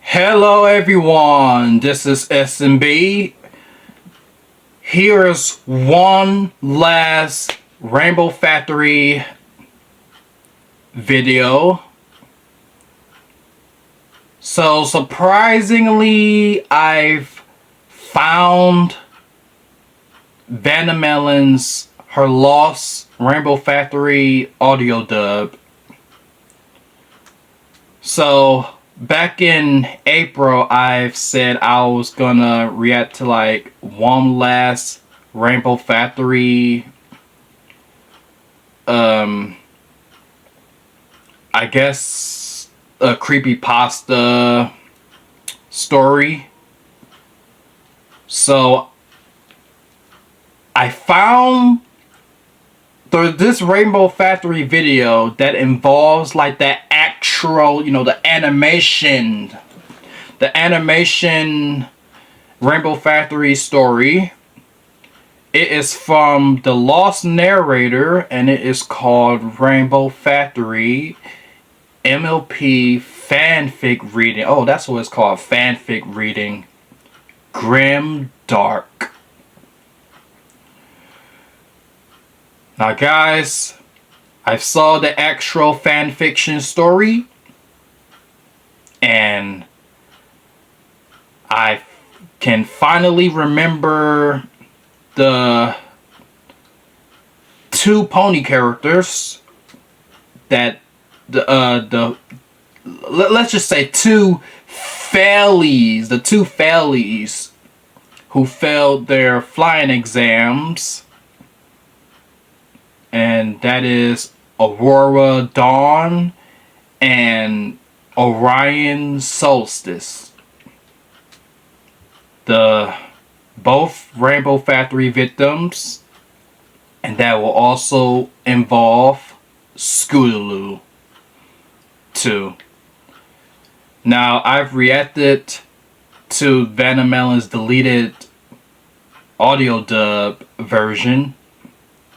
Hello everyone, this is SMB. Here's one last Rainbow Factory video. So surprisingly, I've found Vannamelon's her lost Rainbow Factory audio dub. So back in April, I've said I was gonna react to like one last Rainbow Factory I guess a creepypasta story. So I found this Rainbow Factory video that involves like the actual, the animation Rainbow Factory story. It is from TheLostNarrator and it is called Rainbow Factory MLP Fanfic reading. Oh, that's what it's called, fanfic reading. Grimdark. Now guys, I saw the actual fanfiction story and I can finally remember the two pony characters that let's just say two Failees, the two Failees who failed their flying exams. And that is Aurora Dawn and Orion Solstice. Both Rainbow Factory victims. And that will also involve Scootaloo too. Now I've reacted to Vannamelon's deleted audio dub version.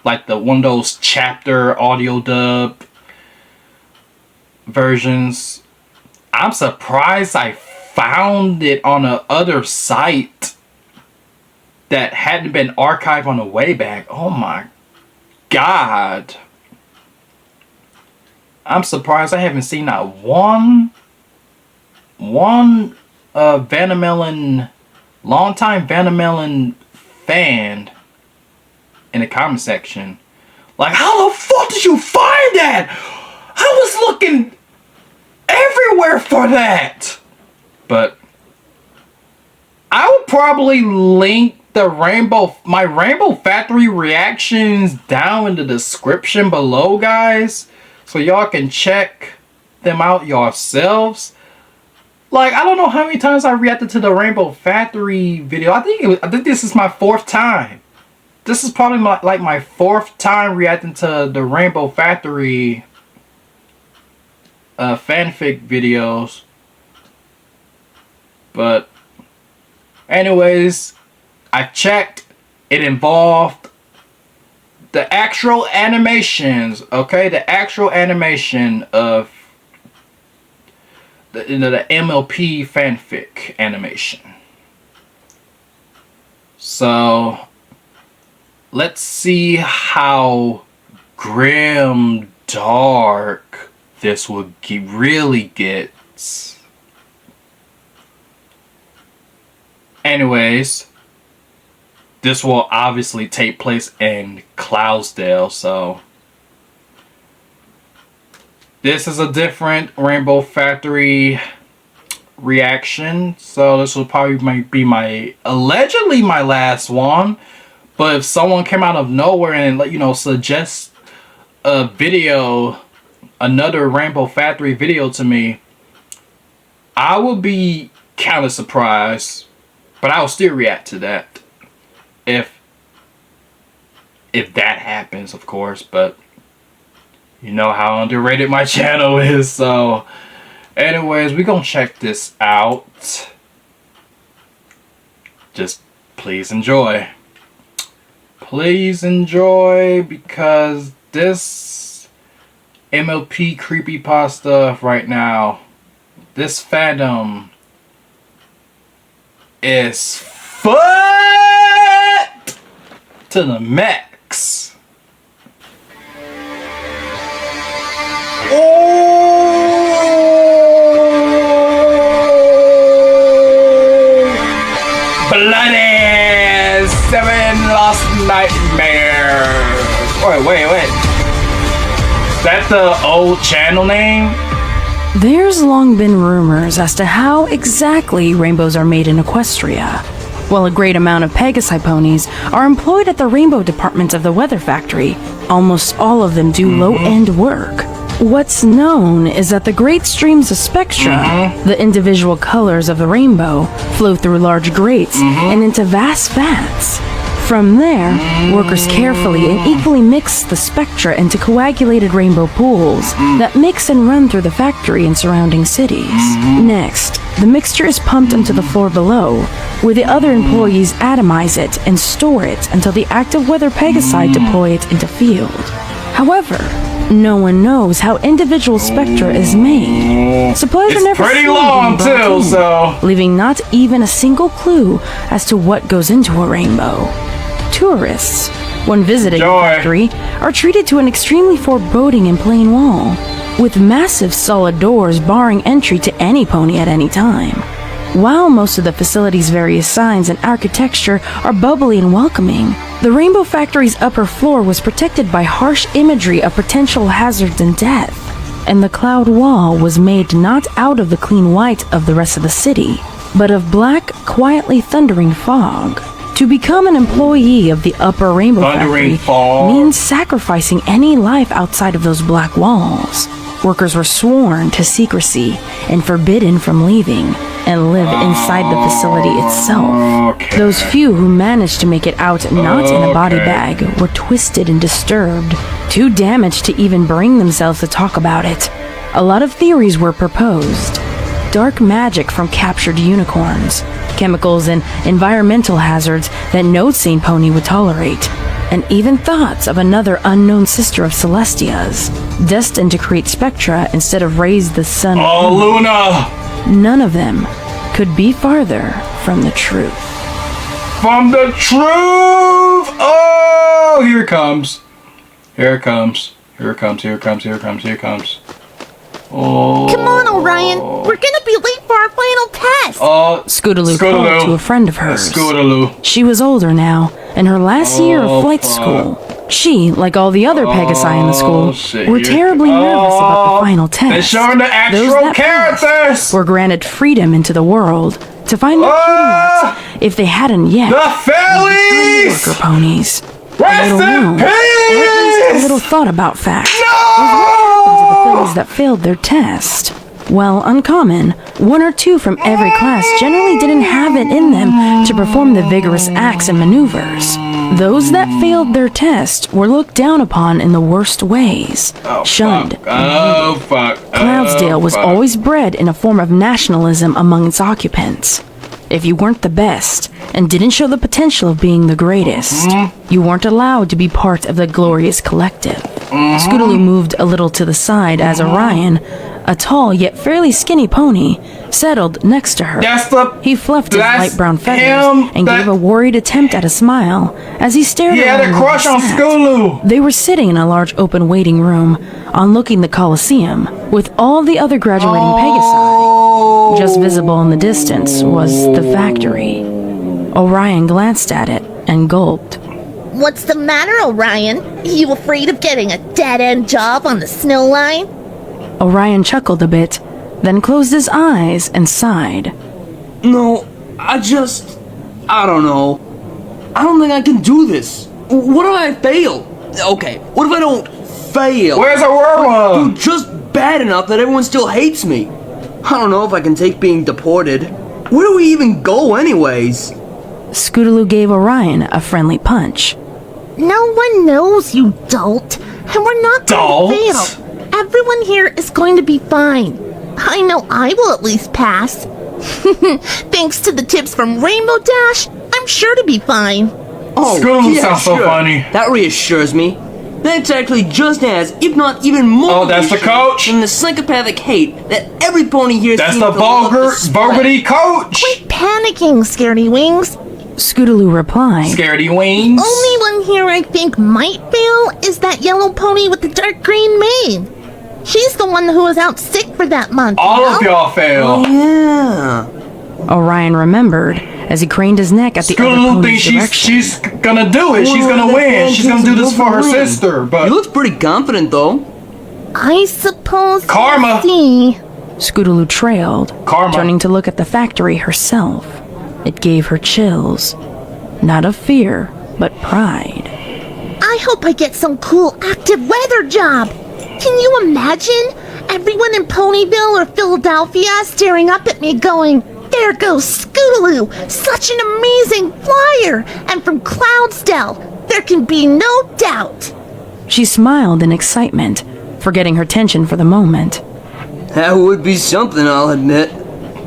Like the one of those chapter audio dub versions. I'm surprised I found it on a other site that hadn't been archived on the way back. Oh my god. I'm surprised I haven't seen not one Vannamelon, longtime Vannamelon fan in the comment section. Like, how the fuck did you find that? I was looking everywhere for that. But I will probably link my Rainbow Factory reactions down in the description below, guys, so y'all can check them out yourselves. Like, I don't know how many times I reacted to the Rainbow Factory video. I think this is my fourth time. This is probably my fourth time reacting to the Rainbow Factory fanfic videos. But anyways, I checked. It involved the actual animations, okay? The actual animation of the MLP fanfic animation. So let's see how grim dark this will really gets. Anyways, this will obviously take place in Cloudsdale, so this is a different Rainbow Factory reaction. So this will probably be allegedly my last one. But if someone came out of nowhere and suggest a video, another Rainbow Factory video to me, I would be kind of surprised. But I will still react to that if that happens, of course. But you know how underrated my channel is. So anyways, we're gonna check this out. Just please enjoy. Please enjoy, because this MLP creepypasta right now, this fandom is fucked to the max. Oh! Bloody 7 Lost Nightmares. Wait. Is that the old channel name? There's long been rumors as to how exactly rainbows are made in Equestria. While a great amount of Pegasi ponies are employed at the rainbow department of the Weather Factory, almost all of them do low-end work. What's known is that the great streams of spectra, the individual colors of the rainbow, flow through large grates and into vast vats. From there, workers carefully and equally mix the spectra into coagulated rainbow pools that mix and run through the factory and surrounding cities. Next, the mixture is pumped into the floor below, where the other employees atomize it and store it until the active weather Pegasi deploy it into field. However, no one knows how individual spectra is made. Supplies are never pretty long too, so leaving not even a single clue as to what goes into a rainbow. Tourists, when visiting the factory, are treated to an extremely foreboding and plain wall, with massive solid doors barring entry to any pony at any time. While most of the facility's various signs and architecture are bubbly and welcoming, the Rainbow Factory's upper floor was protected by harsh imagery of potential hazards and death, and the cloud wall was made not out of the clean white of the rest of the city, but of black, quietly thundering fog. To become an employee of the Upper Rainbow Factory means sacrificing any life outside of those black walls. Workers were sworn to secrecy and forbidden from leaving and live inside the facility itself. Those few who managed to make it out not in a body bag were twisted and disturbed, too damaged to even bring themselves to talk about it. A lot of theories were proposed. Dark magic from captured unicorns, chemicals and environmental hazards that no sane pony would tolerate, and even thoughts of another unknown sister of Celestia's, destined to create spectra instead of raise the sun. Oh, Luna! None of them could be farther from the truth. From the truth! Oh, here it comes. Here it comes. Here it comes. Here it comes. Here it comes. Here it comes. Oh. Come on, Orion. We're gonna be late for our final test. Scootaloo called to a friend of hers. Scootaloo. She was older now, in her last year of flight school. She, like all the other Pegasi in the school, were terribly nervous about the final test. They're showing the actual characters. Were granted freedom into the world to find their cutie marks if they hadn't yet. The Failees! Worker ponies. Rest in peace! A little thought about facts. No! The Failees that failed their test. Well, uncommon, one or two from every class generally didn't have it in them to perform the vigorous acts and maneuvers. Those that failed their test were looked down upon in the worst ways, shunned. Cloudsdale was always bred in a form of nationalism among its occupants. If you weren't the best and didn't show the potential of being the greatest, you weren't allowed to be part of the glorious collective. Scootaloo moved a little to the side as Orion, a tall yet fairly skinny pony, settled next to her. He fluffed his light brown feathers and gave a worried attempt at a smile as he stared around. He had a crush on Scootaloo. They were sitting in a large open waiting room overlooking the Coliseum with all the other graduating Pegasi. Just visible in the distance was the factory. Orion glanced at it and gulped. What's the matter, Orion? You afraid of getting a dead-end job on the snow line? Orion chuckled a bit, then closed his eyes and sighed. No, I don't know. I don't think I can do this. What if I fail? Okay, what if I don't fail? Where's Aurora? Do just bad enough that everyone still hates me. I don't know if I can take being deported. Where do we even go anyways? Scootaloo gave Orion a friendly punch. No one knows, you dolt. And we're not going to fail. Everyone here is going to be fine. I know I will at least pass. Thanks to the tips from Rainbow Dash, I'm sure to be fine. Oh, Scootaloo sounds so funny. That reassures me. That's actually just as, if not even more. Oh, that's the coach? Than the psychopathic hate that every pony here that's seems the to love to spread. vulgarity coach. Quit panicking, Scaredy Wings. Scootaloo replied. Scaredy Wings. Only one here I think might fail is that yellow pony with the dark green mane. She's the one who was out sick for that month. All of y'all fail. Yeah. Orion remembered as he craned his neck at the other Scootaloo pony's thinks direction. she's gonna do it. She's gonna win. She's gonna do this for her sister. You But look pretty confident, though. I suppose. Karma. See. Scootaloo trailed, Karma. turning to look at the factory herself. It gave her chills. Not of fear, but pride. I hope I get some cool active weather job. Can you imagine? Everyone in Ponyville or Philadelphia staring up at me going, "There goes Scootaloo, such an amazing flyer, and from Cloudsdale, there can be no doubt." She smiled in excitement, forgetting her tension for the moment. That would be something, I'll admit.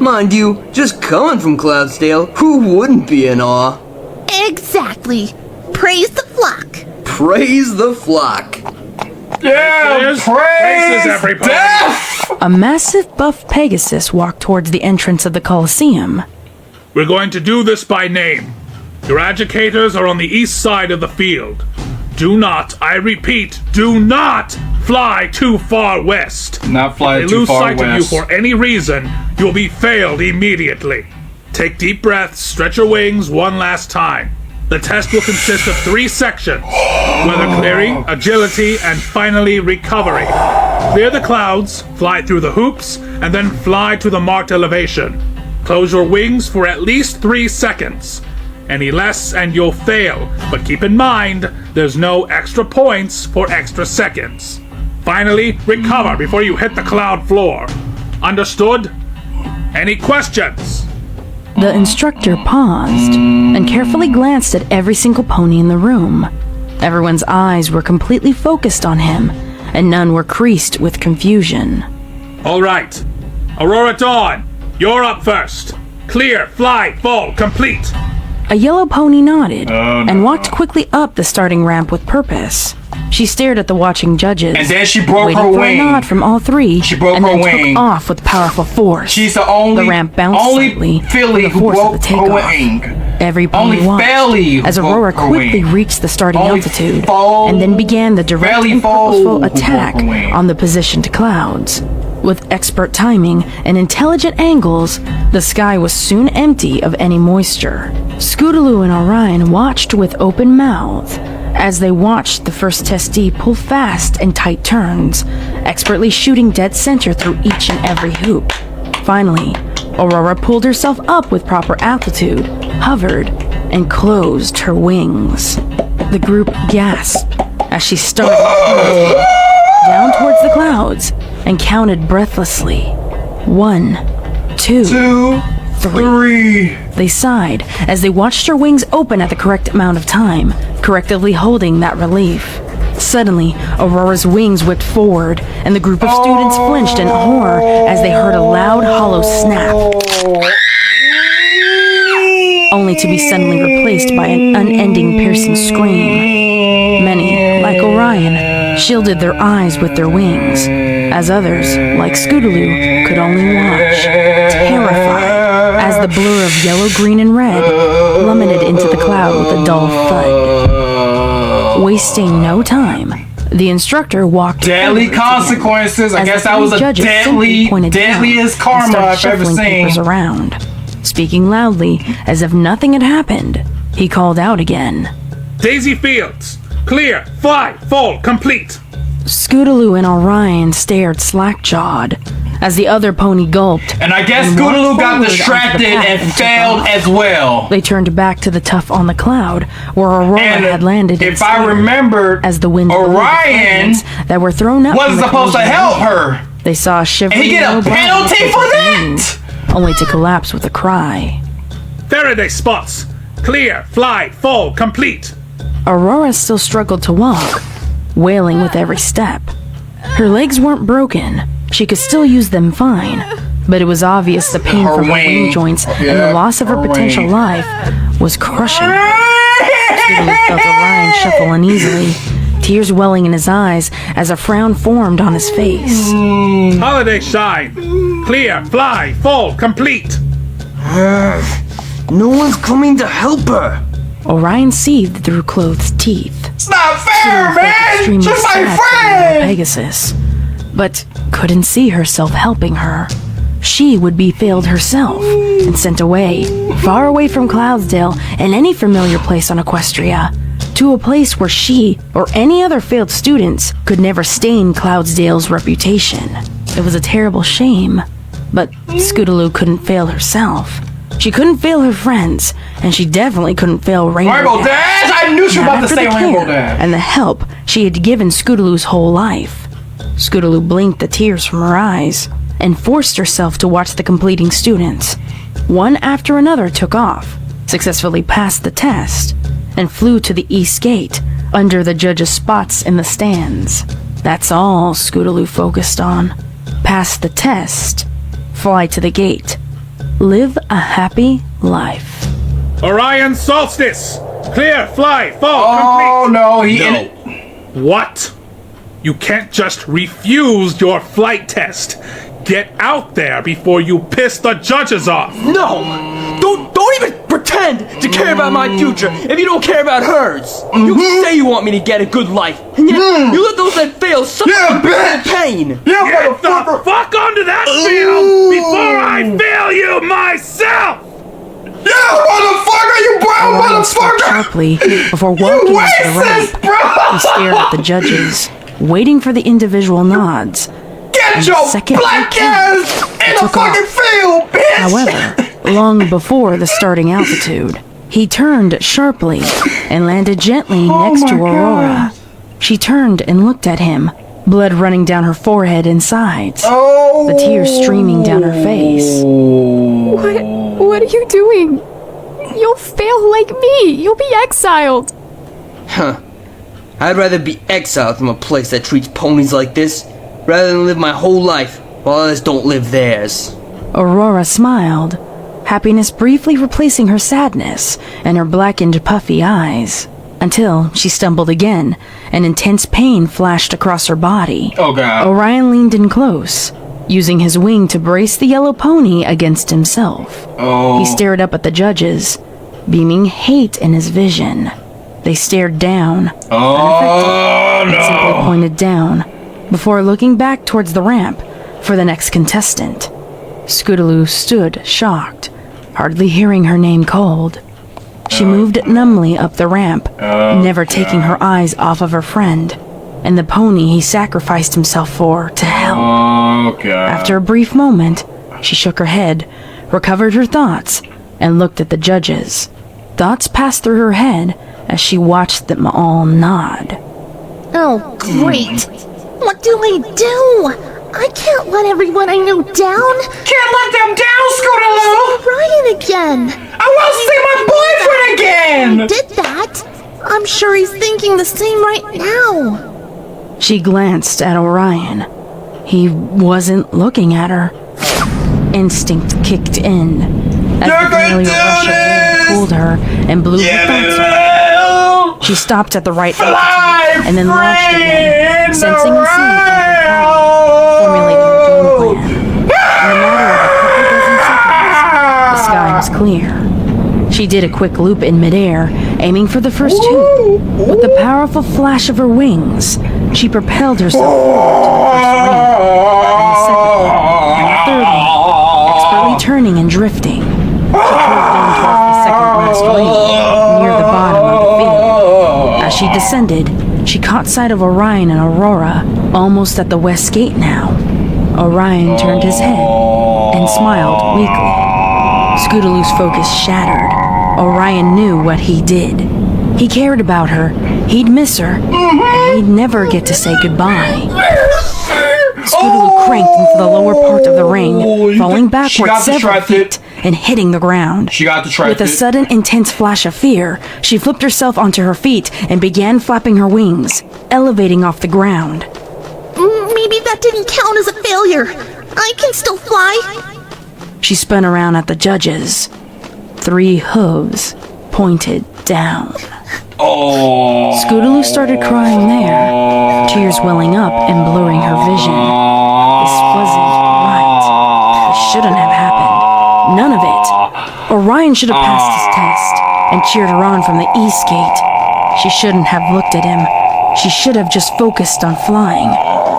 Mind you, just coming from Cloudsdale, who wouldn't be in awe? Exactly. Praise the flock. Praise the flock. yeah, praise everybody. death. A massive buff Pegasus walked towards the entrance of the Colosseum. We're going to do this by name. Your educators are on the east side of the field. Do not, I repeat, do not fly too far west. Not fly If they too lose far sight west. of you for any reason, you'll be failed immediately. Take deep breaths, stretch your wings one last time. The test will consist of 3 sections: weather clearing, agility, and finally recovery. Clear the clouds, fly through the hoops, and then fly to the marked elevation. Close your wings for at least 3 seconds. Any less and you'll fail, but keep in mind, there's no extra points for extra seconds. Finally, recover before you hit the cloud floor. Understood? Any questions? The instructor paused and carefully glanced at every single pony in the room. Everyone's eyes were completely focused on him, and none were creased with confusion. All right. Aurora Dawn, you're up first. Clear, fly, full, complete. A yellow pony nodded and walked quickly up the starting ramp with purpose. She stared at the watching judges, And then she broke waiting her for wing. a nod from all 3, She broke and her then wing. took off with powerful force. She's the only, The ramp bounced only slightly filly with the who force of broke the her takeoff. wing. Every pony Only watched Failees who as Aurora broke her quickly wing. reached the starting Only altitude foal- and then began the direct Fairy and foal purposeful who broke attack her wing. on the positioned clouds. With expert timing and intelligent angles, the sky was soon empty of any moisture. Scootaloo and Orion watched with open mouth as they watched the first testee pull fast and tight turns, expertly shooting dead center through each and every hoop. Finally, Aurora pulled herself up with proper altitude, hovered, and closed her wings. The group gasped as she started down towards the clouds and counted breathlessly. 1, 2, 2, 3. They sighed as they watched her wings open at the correct amount of time, correctively holding that relief. Suddenly, Aurora's wings whipped forward, and the group of students flinched in horror as they heard a loud, hollow snap, only to be suddenly replaced by an unending, piercing scream. Many, like Orion, shielded their eyes with their wings, as others, like Scootaloo, could only watch, terrified, as the blur of yellow, green, and red plummeted into the cloud with a dull thud. Wasting no time, the instructor walked Deadly forward consequences. I as guess the that 3 was a judges simply deadly, pointed down deadliest and karma started I've ever shuffling seen. papers around. Speaking loudly, as if nothing had happened, he called out again. Daisy Fields, clear, fly, full, complete. Scootaloo and Orion stared slack-jawed as the other pony gulped. And I guess and walked Scootaloo got forward onto the distracted path and took failed off. as well. They turned back to the tuff on the cloud where Aurora And had landed. if instead, I remember, as the wind blew the Orion fragments that were thrown up from wasn't the supposed to collision help away. her. They saw a shivering And he get yellow a body penalty take for off the that? wings, only to collapse with a cry. Faraday spots, clear, fly, full, complete. Aurora still struggled to walk, wailing with every step. Her legs weren't broken. She could still use them fine, but it was obvious the pain Her from her wing wing. joints and Yeah, the loss of her her potential wing. life was crushing. Scootaloo felt Orion shuffle uneasily, tears welling in his eyes as a frown formed on his face. Holiday shine, clear, fly, full, complete. No one's coming to help her. Orion seethed through closed teeth. It's not fair, man! Extremely She's my sad for friend! Pegasus, but couldn't see herself helping her. She would be failed herself and sent away, far away from Cloudsdale and any familiar place on Equestria, to a place where she or any other failed students could never stain Cloudsdale's reputation. It was a terrible shame, but Scootaloo couldn't fail herself. She couldn't fail her friends, and she definitely couldn't fail Rainbow Dash! I knew she was about to after say the Rainbow care Dash. and the help she had given Scootaloo's whole life. Scootaloo blinked the tears from her eyes and forced herself to watch the completing students. One after another took off, successfully passed the test, and flew to the east gate under the judges' spots in the stands. That's all Scootaloo focused on. Pass the test, fly to the gate, live a happy life. Orion Solstice! Clear, fly, fall, Oh complete! no, he No. in it. What? You can't just refuse your flight test. Get out there before you piss the judges off! No! Don't even pretend to care about my future if you don't care about hers! You say you want me to get a good life, and yet you let those that fail suffer bitch! pain! Yeah, Get the motherfucker! fuck onto that field before I fail you myself! Yeah, motherfucker! You brown Orion spoke motherfucker! sharply before You walking into the racist, ramp. bro! He stared at the judges, waiting for the individual nods. Get your second black he ass in the took off. fucking field, bitch! However, long before the starting altitude, he turned sharply and landed gently next to my Aurora. She turned and looked at him, blood running down her forehead and sides, the tears streaming down her face. What are you doing? You'll fail like me. You'll be exiled. Huh. I'd rather be exiled from a place that treats ponies like this, rather than live my whole life while others don't live theirs. Aurora smiled, happiness briefly replacing her sadness and her blackened, puffy eyes, until she stumbled again, and intense pain flashed across her body. Oh god. Orion leaned in close, using his wing to brace the yellow pony against himself. He stared up at the judges, beaming hate in his vision. They stared down, and simply pointed down, before looking back towards the ramp for the next contestant. Scootaloo stood shocked, hardly hearing her name called. She moved numbly up the ramp, never taking her eyes off of her friend, and the pony he sacrificed himself for to help. After a brief moment, she shook her head, recovered her thoughts, and looked at the judges. Thoughts passed through her head as she watched them all nod. Oh, great. What do I do? I can't let everyone I know down. Can't let them down, Scootaloo! Ryan again. I want to see my boyfriend again! Did that? I'm sure he's thinking the same right now. She glanced at Orion. He wasn't looking at her. Instinct kicked in as the familiar rush of wind pulled her and blew her thoughts away. She stopped at the right altitude and then launched again, sensing and seeing her power, formulating her game plan. In a matter of a couple dozen seconds, the sky was clear. She did a quick loop in midair, aiming for the first hoop. With the powerful flash of her wings, she propelled herself forward to the first ring, and the second one, and the third one, expertly turning and drifting. She curved down towards the second last ring, near the bottom of the field. As she descended, she caught sight of Orion and Aurora, almost at the west gate now. Orion turned his head and smiled weakly. Scootaloo's focus shattered. Orion knew what he did. He cared about her, he'd miss her, and he'd never get to say goodbye. Scootaloo cranked into the lower part of the ring, falling backwards several feet and hitting the ground. With a sudden, intense flash of fear, she flipped herself onto her feet and began flapping her wings, elevating off the ground. Maybe that didn't count as a failure. I can still fly. She spun around at the judges. 3 hooves pointed down. Scootaloo started crying there, tears welling up and blurring her vision. This wasn't right. This shouldn't have happened. None of it. Orion should have passed his test and cheered her on from the east gate. She shouldn't have looked at him. She should have just focused on flying.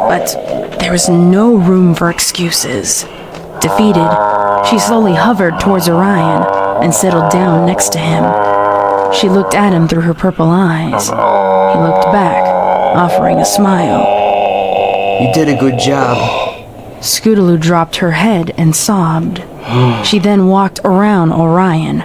But there was no room for excuses. Defeated, she slowly hovered towards Orion and settled down next to him. She looked at him through her purple eyes. He looked back, offering a smile. You did a good job. Scootaloo dropped her head and sobbed. She then walked around Orion,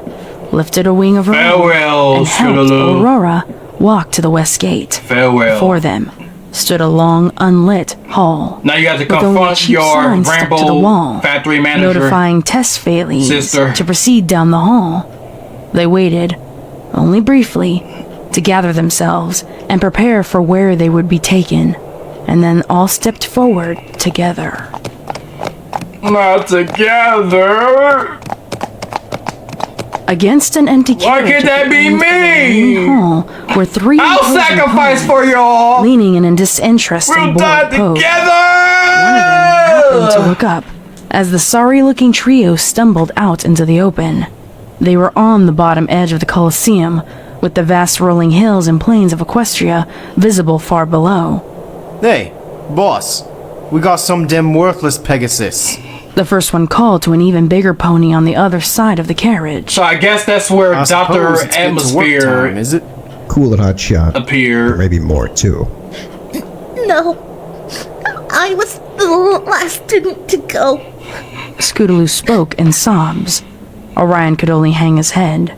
lifted a wing of her own, Farewell, and helped Scootaloo. Aurora walk to the west gate. Farewell. Before them stood a long, unlit hall. Now you have to with only a confront cheap your sign stuck to the Rainbow wall, Factory manager. notifying test Failees Sister. to proceed down the hall. They waited, only briefly, to gather themselves and prepare for where they would be taken, and then all stepped forward together. Not together. Against an empty Why carriage can't that at the be end of the me? main hall were three I'll imposing sacrifice ponies, for y'all. leaning in a disinterested We'll bored die pose. together. One of them happened to look up as the sorry-looking trio stumbled out into the open. They were on the bottom edge of the Colosseum, with the vast rolling hills and plains of Equestria visible far below. Hey, boss. We got some damn worthless Pegasus. The first one called to an even bigger pony on the other side of the carriage. So I guess that's where I Dr. suppose it's good to work Atmosphere time, is it? Cool and hot shot. appeared. Maybe more, too. No. I was the last student to go. Scootaloo spoke in sobs. Orion could only hang his head.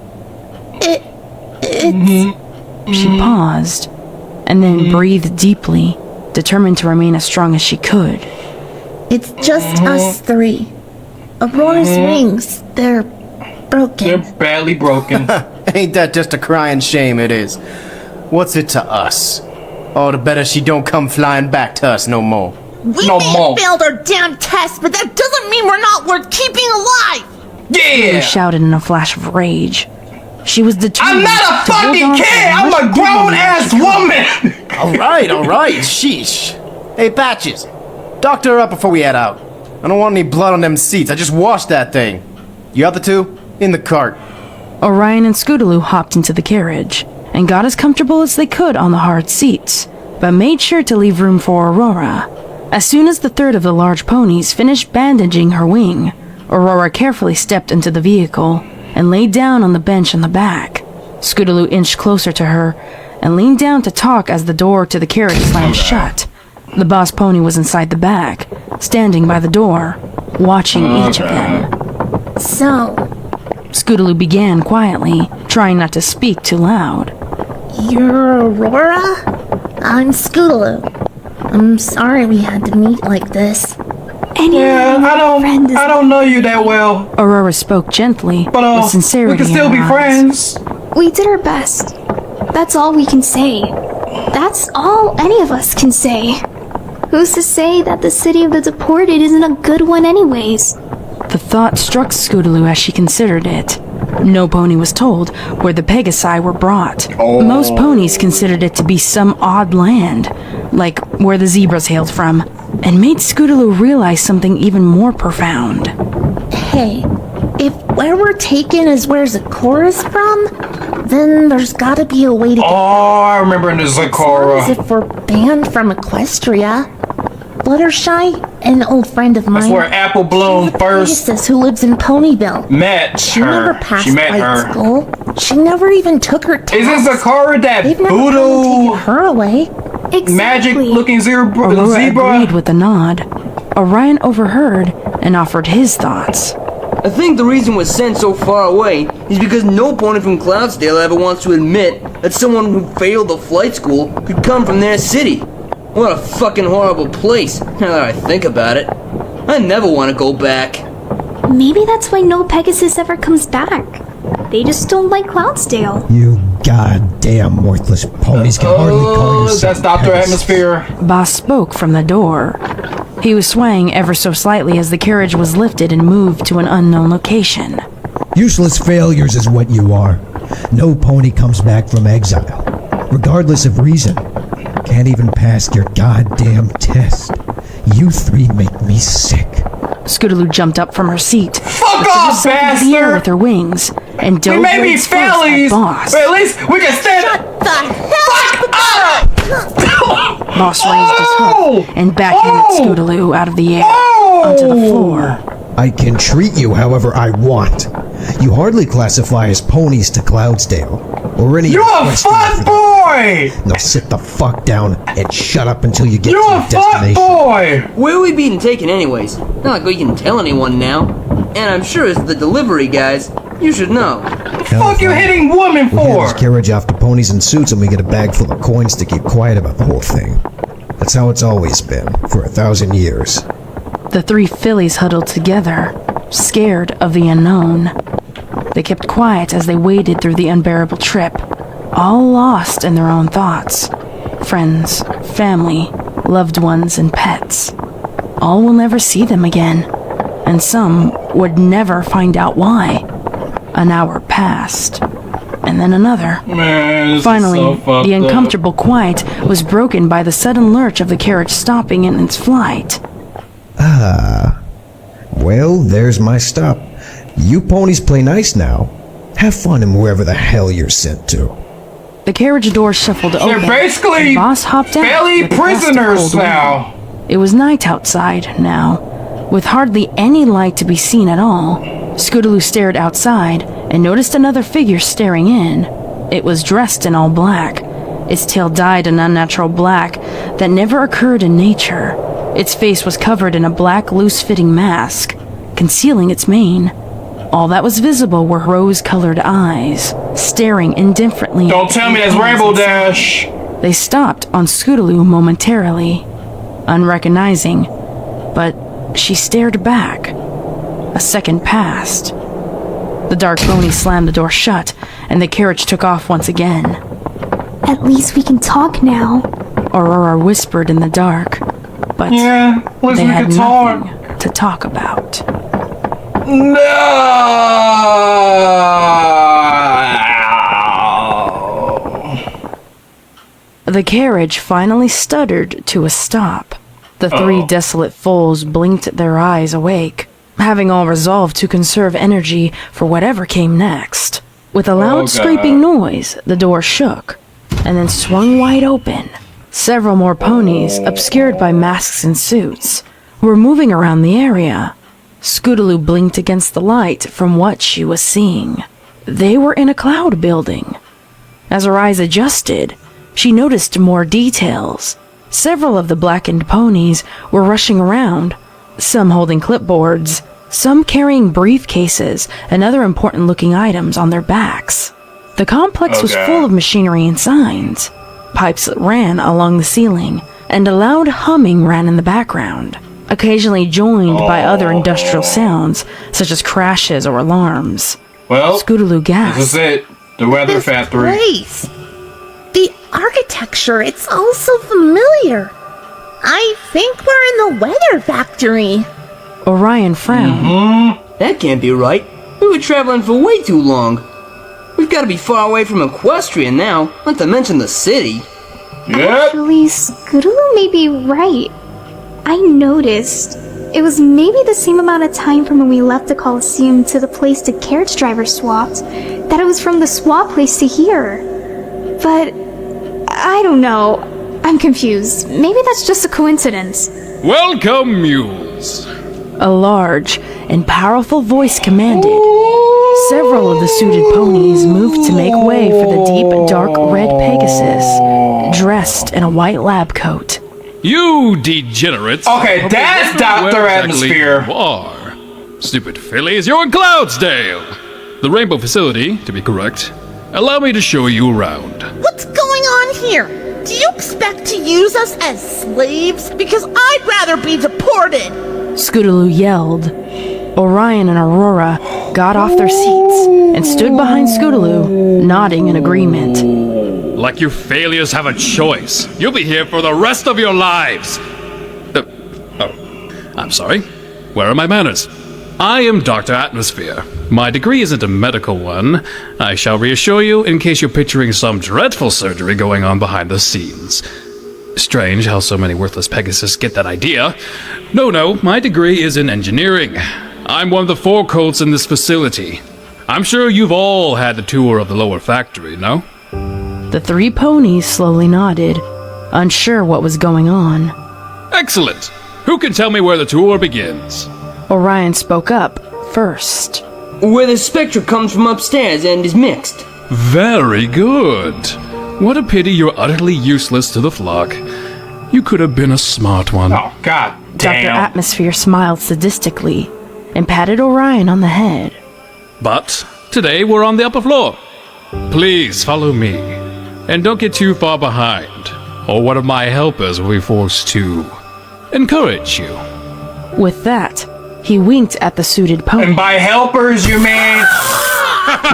She paused, and then breathed deeply, determined to remain as strong as she could. It's just us three. Aurora's wings, they're broken. They're badly broken. Ain't that just a crying shame it is? What's it to us? Oh, the better she don't come flying back to us no more. We No may more. have failed our damn test, but that doesn't mean we're not worth keeping alive. Yeah. She shouted in a flash of rage. She was determined I'm not a to hold fucking on to kid. as I'm much a grown ass woman. All right, sheesh. Hey, Patches, doctor her up before we head out. I don't want any blood on them seats. I just washed that thing. You other two? In the cart. Orion and Scootaloo hopped into the carriage and got as comfortable as they could on the hard seats, but made sure to leave room for Aurora. As soon as the third of the large ponies finished bandaging her wing, Aurora carefully stepped into the vehicle and laid down on the bench in the back. Scootaloo inched closer to her and leaned down to talk as the door to the carriage slammed shut. The boss pony was inside the back, standing by the door, watching each of them. So, Scootaloo began quietly, trying not to speak too loud. you're Aurora? I'm Scootaloo. I'm sorry we had to meet like this. Yeah, I don't know you that well, Aurora spoke gently, but with sincerity we can still in be her eyes. friends. We did our best. That's all we can say. That's all any of us can say. Who's to say that the city of the deported isn't a good one anyways? The thought struck Scootaloo as she considered it. No pony was told where the Pegasi were brought. Most ponies considered it to be some odd land, like where the zebras hailed from, and made Scootaloo realize something even more profound. Hey, if where we're taken is where Zakora's from, then there's gotta be a way to get Oh, I remember in the as Zakora. if we're banned from Equestria. Fluttershy, an old friend of mine. That's where Apple Bloom first Pegasus who lives in Ponyville. met She never her. passed She met flight her. school. She never even took her test. Is this Zakora that They've never come and voodoo taken her away. Exactly. magic looking Aurora agreed with a nod. Orion overheard and offered his thoughts. I think the reason we're sent so far away is because no pony from Cloudsdale ever wants to admit that someone who failed the flight school could come from their city. What a fucking horrible place, now that I think about it. I never want to go back. Maybe that's why no Pegasus ever comes back. They just don't like Cloudsdale. You goddamn worthless ponies can hardly call yourself that's Dr. Pegasus. Atmosphere. Boss spoke from the door. He was swaying ever so slightly as the carriage was lifted and moved to an unknown location. Useless failures is what you are. No pony comes back from exile, regardless of reason. Can't even pass your goddamn test. You three make me sick. Scootaloo jumped up from her seat, Fuck off, into the air with bastard! her wings and We dove may be heads first at Failees, Boss. but at least we can stand What the hell? Boss raised his hook and backhanded Scootaloo out of the air onto the floor. I can treat you however I want. You hardly classify as ponies to Cloudsdale. Or any You're a Western fun thing. boy! Now sit the fuck down and shut up until you get You're to a your fun destination. boy! Where are we being taken anyways? Not like we can tell anyone now. And I'm sure as the delivery guys, you should know. Fuck you hitting women We hand for? this carriage off to ponies in suits and we get a bag full of coins to keep quiet about the whole thing. That's how it's always been, for 1,000 years. The three fillies huddled together, scared of the unknown. They kept quiet as they waded through the unbearable trip, all lost in their own thoughts. Friends, family, loved ones, and pets. All will never see them again, and some would never find out why. An hour passed, and then another. Man, this Finally, is so fucked the up. uncomfortable quiet was broken by the sudden lurch of the carriage stopping in its flight. Well, there's my stop. You ponies play nice now. Have fun in wherever the hell you're sent to. The carriage door shuffled They're open. basically and Boss hopped out. Fairly with a gust of prisoners cold wind. now. It was night outside now, with hardly any light to be seen at all. Scootaloo stared outside and noticed another figure staring in. It was dressed in all black, its tail dyed an unnatural black that never occurred in nature. Its face was covered in a black, loose-fitting mask, concealing its mane. All that was visible were rose-colored eyes, staring indifferently. Don't tell me that's Rainbow Dash. They stopped on Scootaloo momentarily, unrecognizing, but she stared back. A second passed. The dark pony slammed the door shut, and the carriage took off once again. At least we can talk now. Aurora whispered in the dark, but Yeah, at least they we had can talk. nothing to talk about. No. The carriage finally stuttered to a stop. The three desolate foals blinked their eyes awake, having all resolved to conserve energy for whatever came next. With a loud God. scraping noise, the door shook, and then swung wide open. Several more ponies, obscured by masks and suits, were moving around the area. Scootaloo blinked against the light from what she was seeing. They were in a cloud building. As her eyes adjusted, she noticed more details. Several of the blackened ponies were rushing around, some holding clipboards, some carrying briefcases and other important-looking items on their backs. The complex was full of machinery and signs. Pipes ran along the ceiling, and a loud humming ran in the background, occasionally joined by other industrial sounds, such as crashes or alarms. Well, Scootaloo gasped. this is it. The Weather This Factory. place. The architecture, it's all so familiar. I think we're in the Weather Factory. Orion frowned. That can't be right. We were traveling for way too long. We've got to be far away from Equestrian now, not to mention the city. Yep. Actually, Scootaloo may be right. I noticed. It was maybe the same amount of time from when we left the Coliseum to the place the carriage driver swapped, that it was from the swap place to here. But I don't know. I'm confused. Maybe that's just a coincidence. Welcome, mules. A large and powerful voice commanded. Several of the suited ponies moved to make way for the deep, dark red Pegasus, dressed in a white lab coat. You degenerates. Okay, that's Dr. Where exactly Atmosphere. you are. Stupid Failees, you're in Cloudsdale. The Rainbow facility, to be correct. Allow me to show you around. What's going on here? Do you expect to use us as slaves? Because I'd rather be deported. Scootaloo yelled. Orion and Aurora got off their seats and stood behind Scootaloo, nodding in agreement. Like you failures have a choice. You'll be here for the rest of your lives. I'm sorry. Where are my manners? I am Dr. Atmosphere. My degree isn't a medical one. I shall reassure you in case you're picturing some dreadful surgery going on behind the scenes. Strange how so many worthless Pegasus get that idea. No, my degree is in engineering. I'm one of the 4 colts in this facility. I'm sure you've all had the tour of the lower factory, no? The 3 ponies slowly nodded, unsure what was going on. Excellent! Who can tell me where the tour begins? Orion spoke up first. Where the spectra comes from upstairs and is mixed. Very good. What a pity you're utterly useless to the flock. You could have been a smart one. Oh, god Dr. damn. Atmosphere smiled sadistically and patted Orion on the head. But today we're on the upper floor. Please follow me. And don't get too far behind, or one of my helpers will be forced to encourage you. With that, he winked at the suited pony. And by helpers, you mean...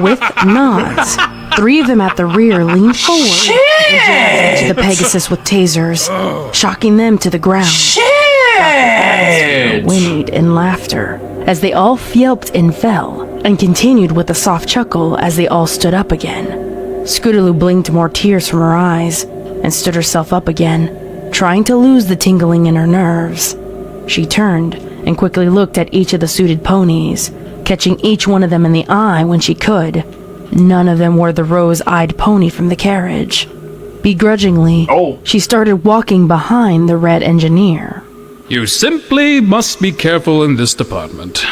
With nods, 3 of them at the rear leaned forward and jabbed into the Pegasus with tasers, shocking them to the ground. Shit! Whinnied in laughter as they all yelped and fell, and continued with a soft chuckle as they all stood up again. Scootaloo blinked more tears from her eyes and stood herself up again, trying to lose the tingling in her nerves. She turned and quickly looked at each of the suited ponies, catching each one of them in the eye when she could. None of them were the rose-eyed pony from the carriage. Begrudgingly, she started walking behind the red engineer. You simply must be careful in this department.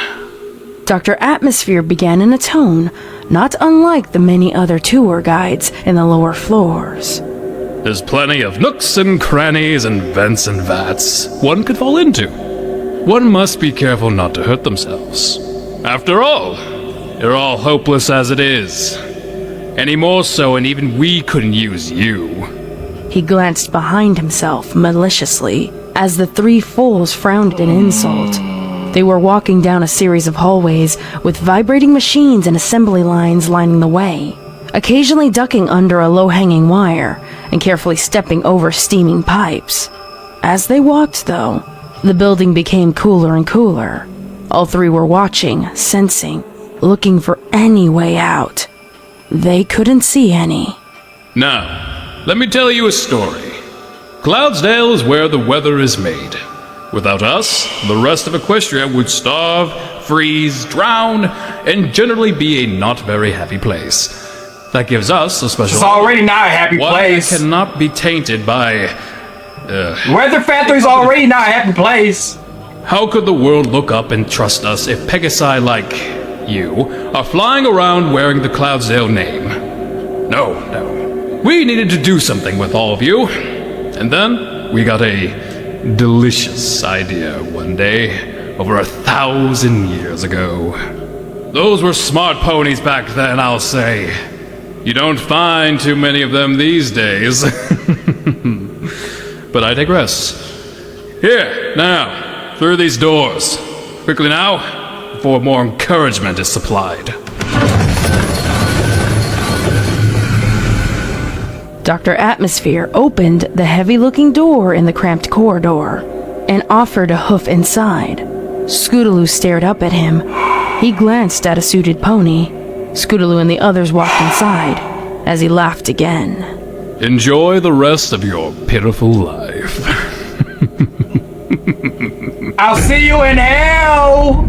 Dr. Atmosphere began in a tone not unlike the many other tour guides in the lower floors. There's plenty of nooks and crannies and vents and vats one could fall into. One must be careful not to hurt themselves. After all, you're all hopeless as it is. Any more so, and even we couldn't use you. He glanced behind himself maliciously as the 3 fools frowned in insult. They were walking down a series of hallways with vibrating machines and assembly lines lining the way, occasionally ducking under a low-hanging wire and carefully stepping over steaming pipes. As they walked, though, the building became cooler and cooler. All 3 were watching, sensing, looking for any way out. They couldn't see any. Now, let me tell you a story. Cloudsdale is where the weather is made. Without us, the rest of Equestria would starve, freeze, drown, and generally be a not very happy place. That gives us a special... It's already not a happy place. One cannot be tainted by... Weather Factory's already not a happy place. How could the world look up and trust us if Pegasi like you are flying around wearing the Cloudsdale name? No. We needed to do something with all of you. And then we got a delicious idea one day, over 1,000 years ago. Those were smart ponies back then, I'll say. You don't find too many of them these days. But I digress. Here, now, through these doors. Quickly now, before more encouragement is supplied. Dr. Atmosphere opened the heavy-looking door in the cramped corridor and offered a hoof inside. Scootaloo stared up at him. He glanced at a suited pony. Scootaloo and the others walked inside as he laughed again. Enjoy the rest of your pitiful life. I'll see you in hell,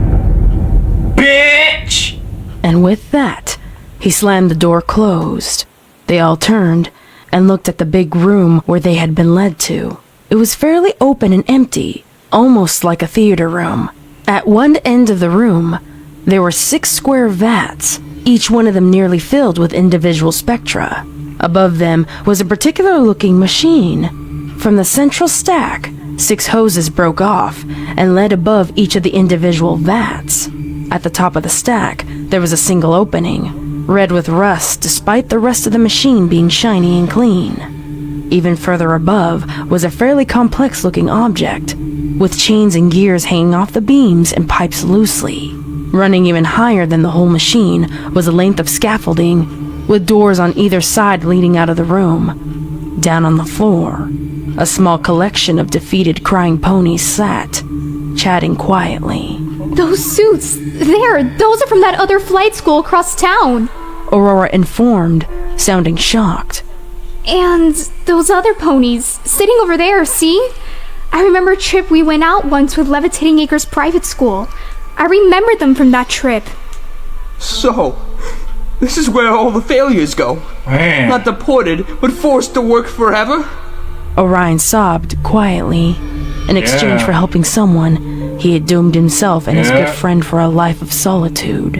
bitch! And with that, he slammed the door closed. They all turned and looked at the big room where they had been led to. It was fairly open and empty, almost like a theater room. At one end of the room, there were 6 square vats, each one of them nearly filled with individual spectra. Above them was a particular-looking machine. From the central stack, 6 hoses broke off and led above each of the individual vats. At the top of the stack, there was a single opening, red with rust despite the rest of the machine being shiny and clean. Even further above was a fairly complex-looking object, with chains and gears hanging off the beams and pipes loosely. Running even higher than the whole machine was a length of scaffolding, with doors on either side leading out of the room. Down on the floor, a small collection of defeated crying ponies sat, chatting quietly. Those suits, those are from that other flight school across town. Aurora informed, sounding shocked. And those other ponies, sitting over there, see? I remember a trip we went out once with Levitating Acres Private School. I remember them from that trip. So, this is where all the failures go. Man. Not deported, but forced to work forever? Orion sobbed quietly. In exchange for helping someone, he had doomed himself and his good friend for a life of solitude.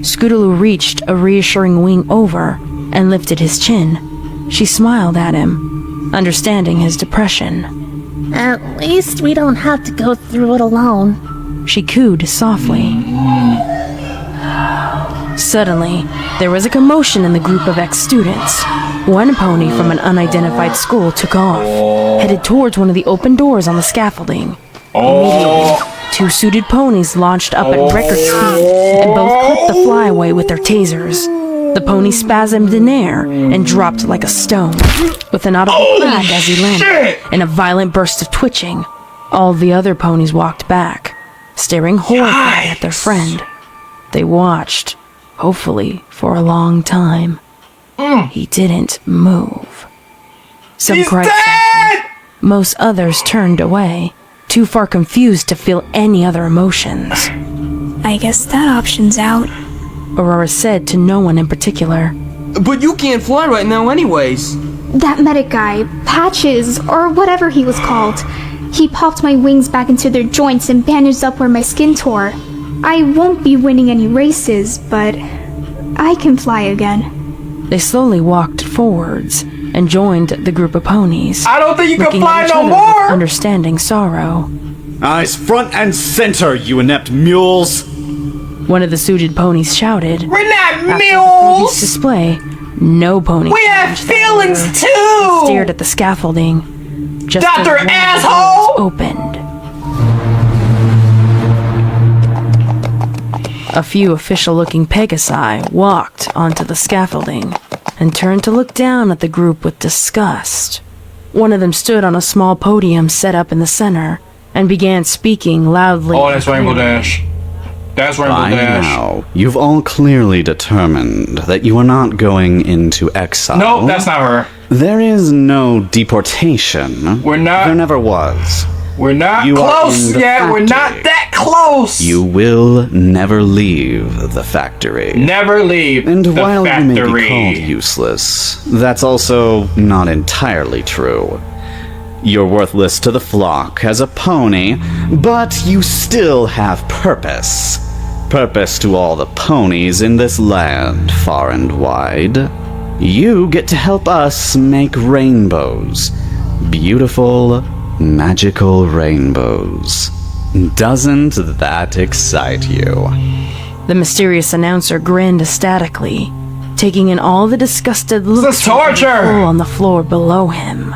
Scootaloo reached a reassuring wing over and lifted his chin. She smiled at him, understanding his depression. At least we don't have to go through it alone. She cooed softly. Suddenly, there was a commotion in the group of ex-students. One pony from an unidentified school took off, headed towards one of the open doors on the scaffolding. Immediately, two suited ponies launched up at record speed and both clipped the flyaway with their tasers. The pony spasmed in air and dropped like a stone, with an audible crack as he landed, and a violent burst of twitching. All the other ponies walked back, staring horrified at their friend. They watched, hopefully for a long time. He didn't move. Some cried softly. Most others turned away, too far confused to feel any other emotions. I guess that option's out. Aurora said to no one in particular. But you can't fly right now anyways. That medic guy, Patches, or whatever he was called, he popped my wings back into their joints and bandaged up where my skin tore. I won't be winning any races, but I can fly again. They slowly walked forwards and joined the group of ponies. I don't think you can fly no with more! understanding sorrow. Eyes front and center, you inept mules! One of the suited ponies shouted. We're not After the mules! police display, no pony. We have feelings too! Stared at the scaffolding. Just Dr. as one of the Asshole! doors opened. A few official-looking Pegasi walked onto the scaffolding and turned to look down at the group with disgust. One of them stood on a small podium set up in the center and began speaking loudly. Oh, that's Rainbow Dash. That's Rainbow By Dash. now, you've all clearly determined that you are not going into exile. Nope, that's not her. There is no deportation. We're not. There never was. We're not You are close in the yet. We're not factory. that close. You will never leave the factory. Never leave And the while factory. you may be called useless, that's also not entirely true. You're worthless to the flock as a pony, but you still have purpose. Purpose to all the ponies in this land, far and wide. You get to help us make rainbows. Beautiful, magical rainbows. Doesn't that excite you? The mysterious announcer grinned ecstatically, taking in all the disgusted looks This is torture! on the floor below him.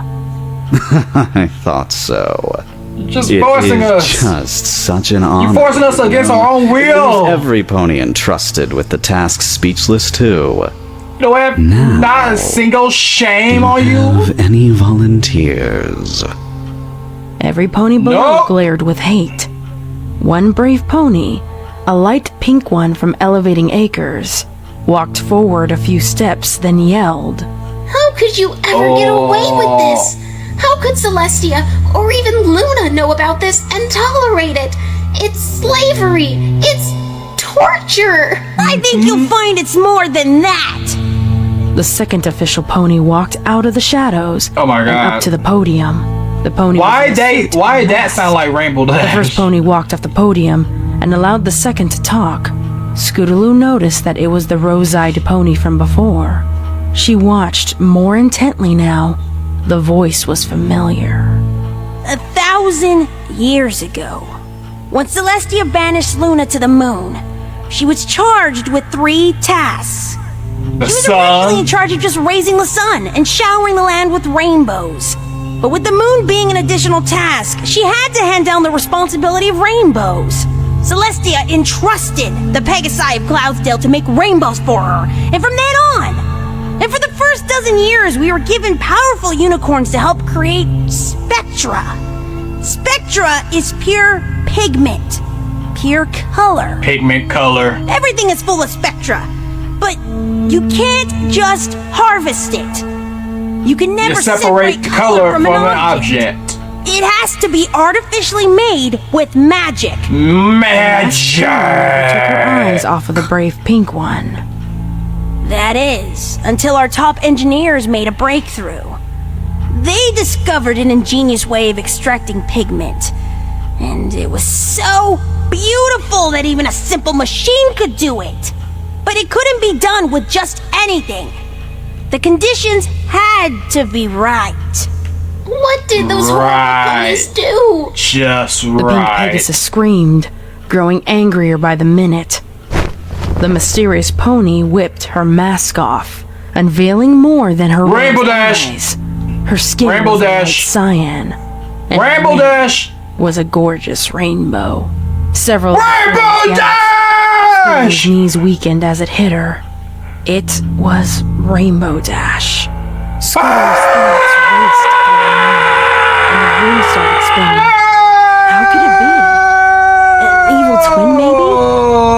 I thought so. Just It forcing is us. just such an honor. You're forcing us against our own will. Every pony entrusted with the task speechless too. You don't have not a single shame on you. Have any volunteers? Every pony below Nope. glared with hate. One brave pony, a light pink one from Elevating Acres, walked forward a few steps, then yelled. How could you ever get away with this? How could Celestia or even Luna know about this and tolerate it? It's slavery. It's torture. I think you'll find it's more than that. The second official pony walked out of the shadows Oh my and god. up to the podium. The pony. Why was in a suit why and that mask. sound like Rainbow Dash? The first pony walked off the podium and allowed the second to talk. Scootaloo noticed that it was the rose-eyed pony from before. She watched more intently now. The voice was familiar. 1,000 years ago, when Celestia banished Luna to the moon, she was charged with 3 tasks. The She was originally in sun. charge of just raising the sun and showering the land with rainbows. But with the moon being an additional task, she had to hand down the responsibility of rainbows. Celestia entrusted the Pegasi of Cloudsdale to make rainbows for her, and from then on, and for the first dozen years, we were given powerful unicorns to help create spectra. Spectra is pure pigment, pure color. Pigment color. Everything is full of spectra, but you can't just harvest it. You can never You separate color from an object. It has to be artificially made with magic. Magic! Took her eyes off of the brave pink one. That is, until our top engineers made a breakthrough. They discovered an ingenious way of extracting pigment. And it was so beautiful that even a simple machine could do it. But it couldn't be done with just anything. The conditions had to be right. What did those horrible ponies do? Just The pink Pegasus screamed, growing angrier by the minute. The mysterious pony whipped her mask off, unveiling more than her Rainbow rose Dash! eyes. Her skin Rainbow was Dash! like cyan, and Rainbow her Dash! was a gorgeous rainbow. Several Rainbow Dash! His knees weakened as it hit her. It was Rainbow Dash. Scooter's thoughts raced through her mind, and the room started spinning. How could it be? An evil twin, maybe?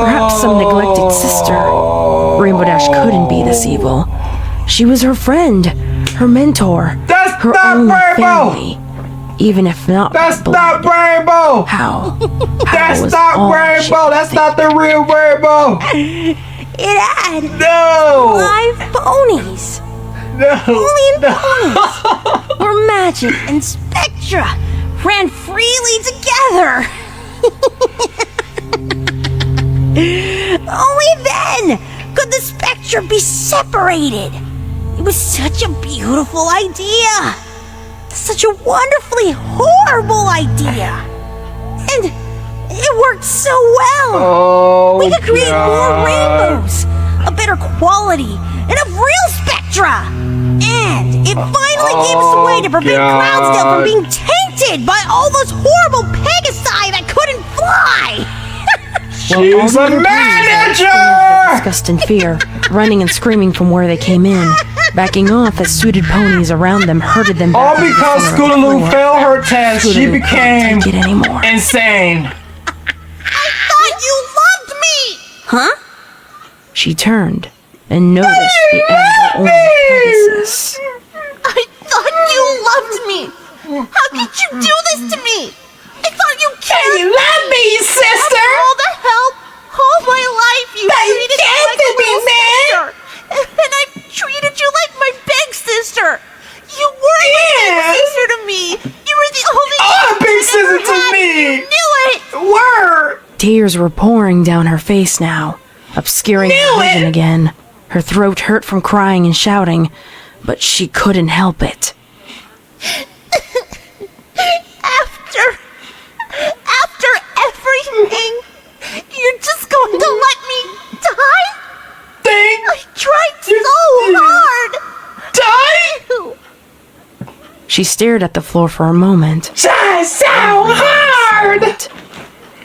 Perhaps some neglected sister. Rainbow Dash couldn't be this evil. She was her friend, her mentor, her only family. Even if not That's blood. not Rainbow! How That's was not all Rainbow! she That's not the real Rainbow! It had No! live ponies. No! Alien ponies where magic and spectra ran freely together. Only then could the spectra be separated. It was such a beautiful idea. Such a wonderfully horrible idea. And it worked so well. Oh, We could create more God. rainbows, a better quality, and a real spectra. And it finally gave us a way to prevent Cloudsdale from being tainted by all those horrible Pegasi that couldn't fly. She's a manager! Disgust and fear, running and screaming from where they came in, backing off as suited ponies around them herded them All back. because Scootaloo failed her test, she Scootaloo became couldn't take it anymore. insane. Thought you loved me! Huh? She turned and noticed the amber orange Pegasus. I thought you loved me! How could you do this to me? I thought you cared! You love me, sister! All the help, all my life, you treated me like a little sister! And I've treated you like my big sister! You were my big sister to me! You were the only big sister I sister ever to had. me. You knew it! Word! Tears were pouring down her face now, obscuring her vision again. Her throat hurt from crying and shouting, but she couldn't help it. After everything, you're just going to let me die? Dang! I tried so hard! Die! She stared at the floor for a moment. Try so hard!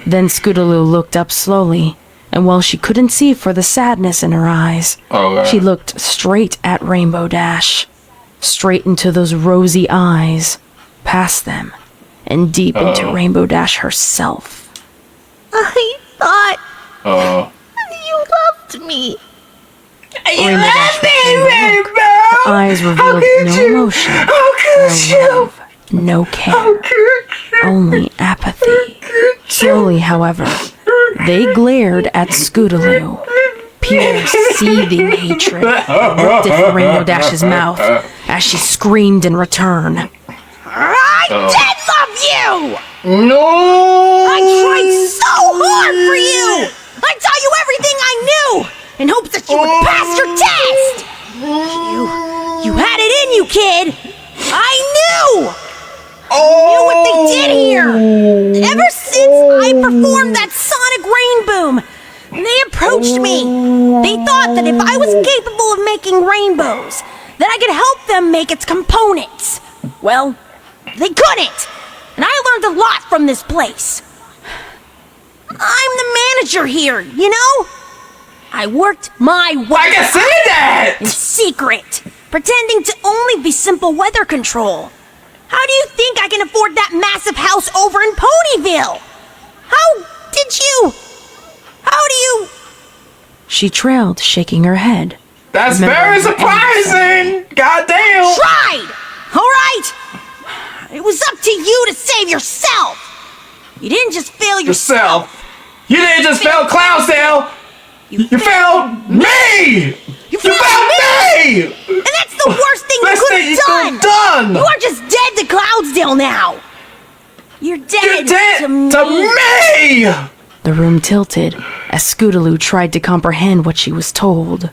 Then Scootaloo looked up slowly, and while she couldn't see for the sadness in her eyes, she looked straight at Rainbow Dash. Straight into those rosy eyes, past them, and deep into Rainbow Dash herself. I thought you loved me. You love me, Rainbow! Her eyes revealed no emotion, How could no you? love, no care, only apathy. Slowly, however, they glared at Scootaloo. Pure, seething hatred erupted from Rainbow Dash's mouth as she screamed in return. I did love you! No! I tried so hard for you! I taught you everything I knew in hopes that you would pass your test! You had it in you, kid! I knew! I knew what they did here! Ever since I performed that sonic rain boom, they approached me. They thought that if I was capable of making rainbows, that I could help them make its components. Well, they couldn't. And I learned a lot from this place. I'm the manager here, you know? I worked my way. I can say that! In secret, pretending to only be simple weather control. How do you think I can afford that massive house over in Ponyville? How do you... She trailed, shaking her head. That's Remember very her surprising! Goddamn! Tried! Alright! It was up to you to save yourself! You didn't just fail yourself! You didn't just fail Cloudsdale! You failed me! You failed me! And that's the worst thing you could have done! You are just dead to Cloudsdale now! You're dead to me! The room tilted as Scootaloo tried to comprehend what she was told.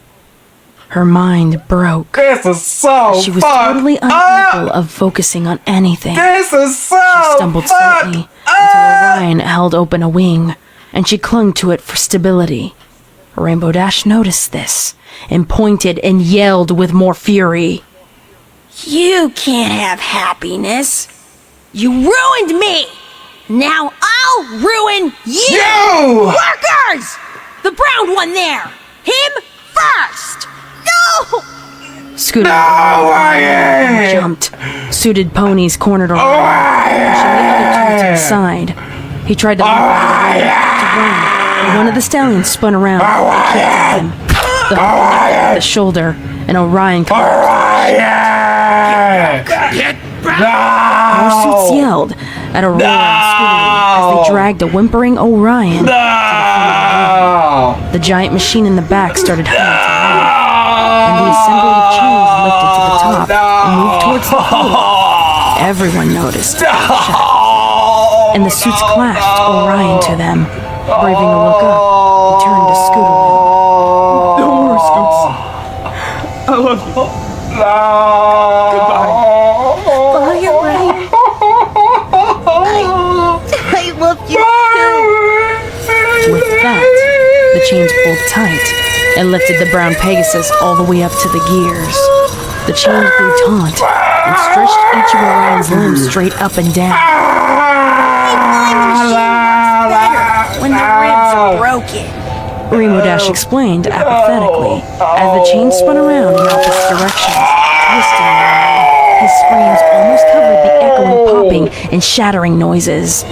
Her mind broke. This is so She was totally unable of focusing on anything. This is so She stumbled slightly until Orion held open a wing, and she clung to it for stability. Rainbow Dash noticed this, and pointed and yelled with more fury. You can't have happiness. You ruined me! Now I'll ruin you! Workers! The brown one there! Him first! No! Scootaloo jumped. Suited ponies cornered Orion, pushing the other two to the side. He tried to leap to run, but one of the stallions spun around and kicked him. The hook at the shoulder, and Orion More suits yelled at Aurora and Scootaloo as they dragged a whimpering Orion to the front of the room. The giant machine in the back started humming to life, and the assembly of chains lifted to the top and moved towards the floor. Everyone noticed, and the suits clashed Orion to them. Braving to look up, he turned to Scootaloo. No more, Scoots. I love you. Goodbye. Oh, you're right. I love you too. With that, the chains pulled tight and lifted the brown Pegasus all the way up to the gears. The chains grew taut and stretched each of Orion's limbs straight up and down. When the ribs are broken. Rainbow Dash explained apathetically as the chain spun around in opposite directions, twisting around. His screams almost covered the echoing popping and shattering noises.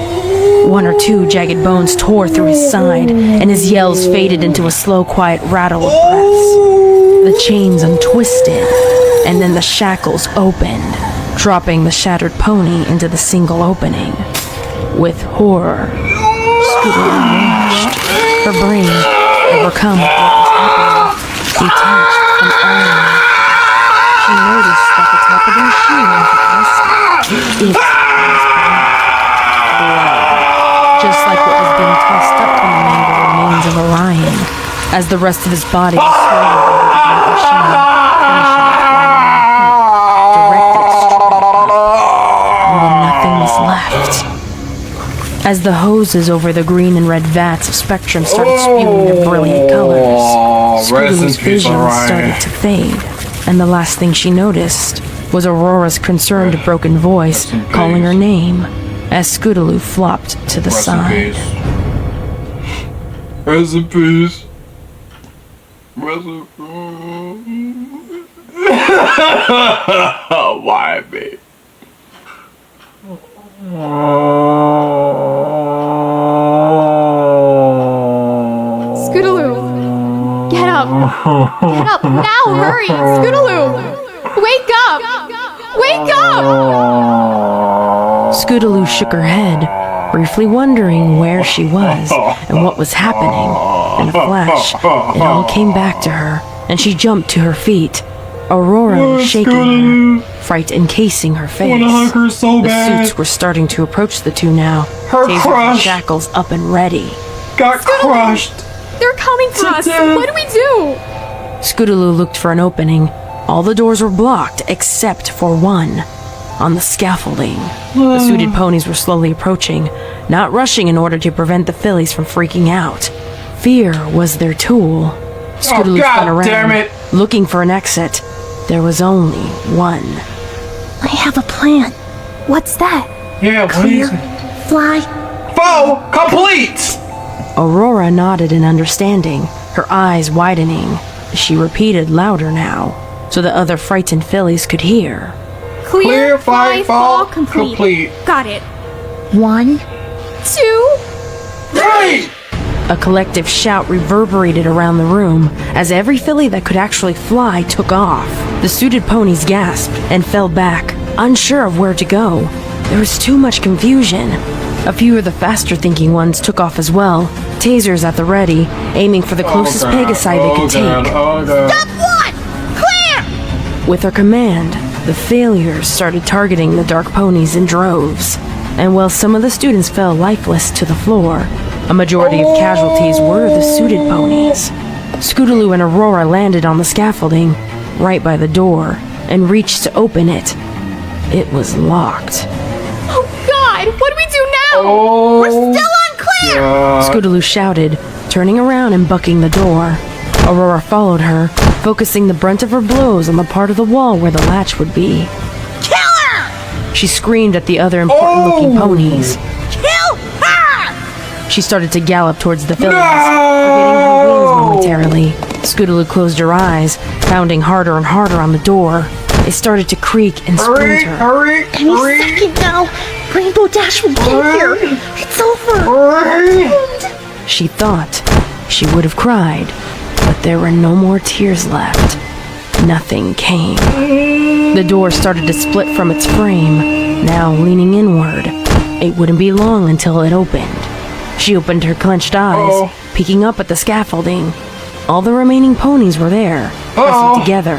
One or two jagged bones tore through his side, and his yells faded into a slow, quiet rattle of breaths. The chains untwisted, and then the shackles opened, dropping the shattered pony into the single opening. With horror, Scootaloo watched, her brain, overcome with what was happening, detached from Orion. She noticed that the top of the machine was blood, just like what was being tossed up from the mangled remains of Orion, as the rest of his body was swallowed by the great machine, directed straight up, and then nothing was left. As the hoses over the green and red vats of spectrum started spewing their brilliant colors, Scootaloo's vision started to fade, and the last thing she noticed was Aurora's concerned broken voice calling her name as Scootaloo flopped to the side. Rest in peace. Rest in peace. Why me? Scootaloo! Get up! Get up now! Hurry! Scootaloo! Wake up! Wake up! Scootaloo shook her head, briefly wondering where she was and what was happening. In a flash, it all came back to her, and she jumped to her feet. Aurora was shaking her, fright encasing her face. Her so the bad. suits were starting to approach the two now, Her tasers and crush shackles up and ready. got crushed. They're coming for us! What do we do? Scootaloo looked for an opening. All the doors were blocked except for one. On the scaffolding, the suited ponies were slowly approaching, not rushing in order to prevent the fillies from freaking out. Fear was their tool. Scootaloo spun around, damn it. looking for an exit. There was only one. I have a plan. What's that? Yeah, what Clear, is it? fly. Foe complete! Aurora nodded in understanding, her eyes widening. She repeated louder now, so the other frightened fillies could hear. Clear, fly, fall, complete. Got it. 1, 2, 3! A collective shout reverberated around the room as every filly that could actually fly took off. The suited ponies gasped and fell back, unsure of where to go. There was too much confusion. A few of the faster-thinking ones took off as well, tasers at the ready, aiming for the closest Pegasi they could take. Stop one! Clear! With her command, the failures started targeting the dark ponies in droves. And while some of the students fell lifeless to the floor, a majority of casualties were the suited ponies. Scootaloo and Aurora landed on the scaffolding, right by the door, and reached to open it. It was locked. Oh God, what do we do now? We're still unclear! Scootaloo shouted, turning around and bucking the door. Aurora followed her, focusing the brunt of her blows on the part of the wall where the latch would be. Kill her! She screamed at the other important-looking ponies. Kill her! She started to gallop towards the Failees, forgetting her wings momentarily. Scootaloo closed her eyes, pounding harder and harder on the door. It started to creak and splinter. Any second now, Rainbow Dash will get here. It's over. She thought she would have cried, but there were no more tears left. Nothing came. The door started to split from its frame, now leaning inward. It wouldn't be long until it opened. She opened her clenched eyes, peeking up at the scaffolding. All the remaining ponies were there, pressing together,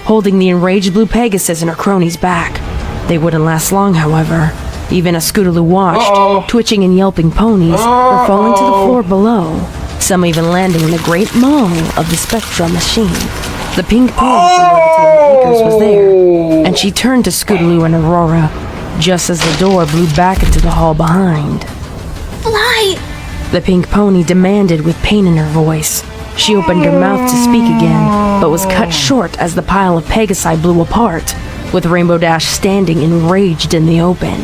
holding the enraged blue Pegasus and her cronies back. They wouldn't last long, however. Even as Scootaloo watched, twitching and yelping ponies were falling to the floor below, some even landing in the great maw of the Spectra machine. The pink pony from Levitating Acres was there, and she turned to Scootaloo and Aurora, just as the door blew back into the hall behind. Fly! The pink pony demanded with pain in her voice. She opened her mouth to speak again, but was cut short as the pile of Pegasi blew apart, with Rainbow Dash standing enraged in the open.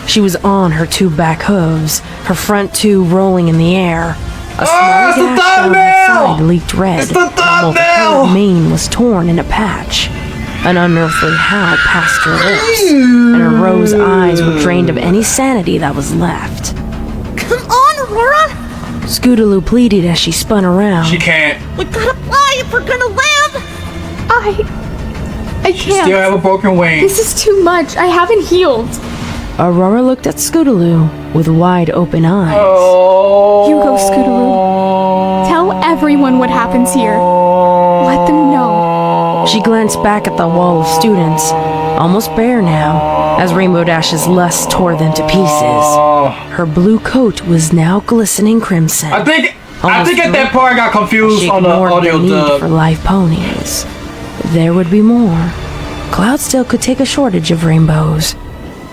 She was on her two back hooves, her front two rolling in the air. A small gash down her side leaked red, while her mane was torn in a patch. An unearthly howl passed her lips, and her rose eyes were drained of any sanity that was left. Come on, Aurora! Scootaloo pleaded as she spun around. She can't. We gotta fly if we're gonna live! I can't. Still have a broken wing. This is too much. I haven't healed. Aurora looked at Scootaloo with wide open eyes. You go, Scootaloo. Tell everyone what happens here. Let them know. She glanced back at the wall of students, almost bare now, as Rainbow Dash's lust tore them to pieces. Her blue coat was now glistening crimson. I think at that part I got confused on the audio dub. For live ponies. There would be more. Cloudsdale could take a shortage of rainbows.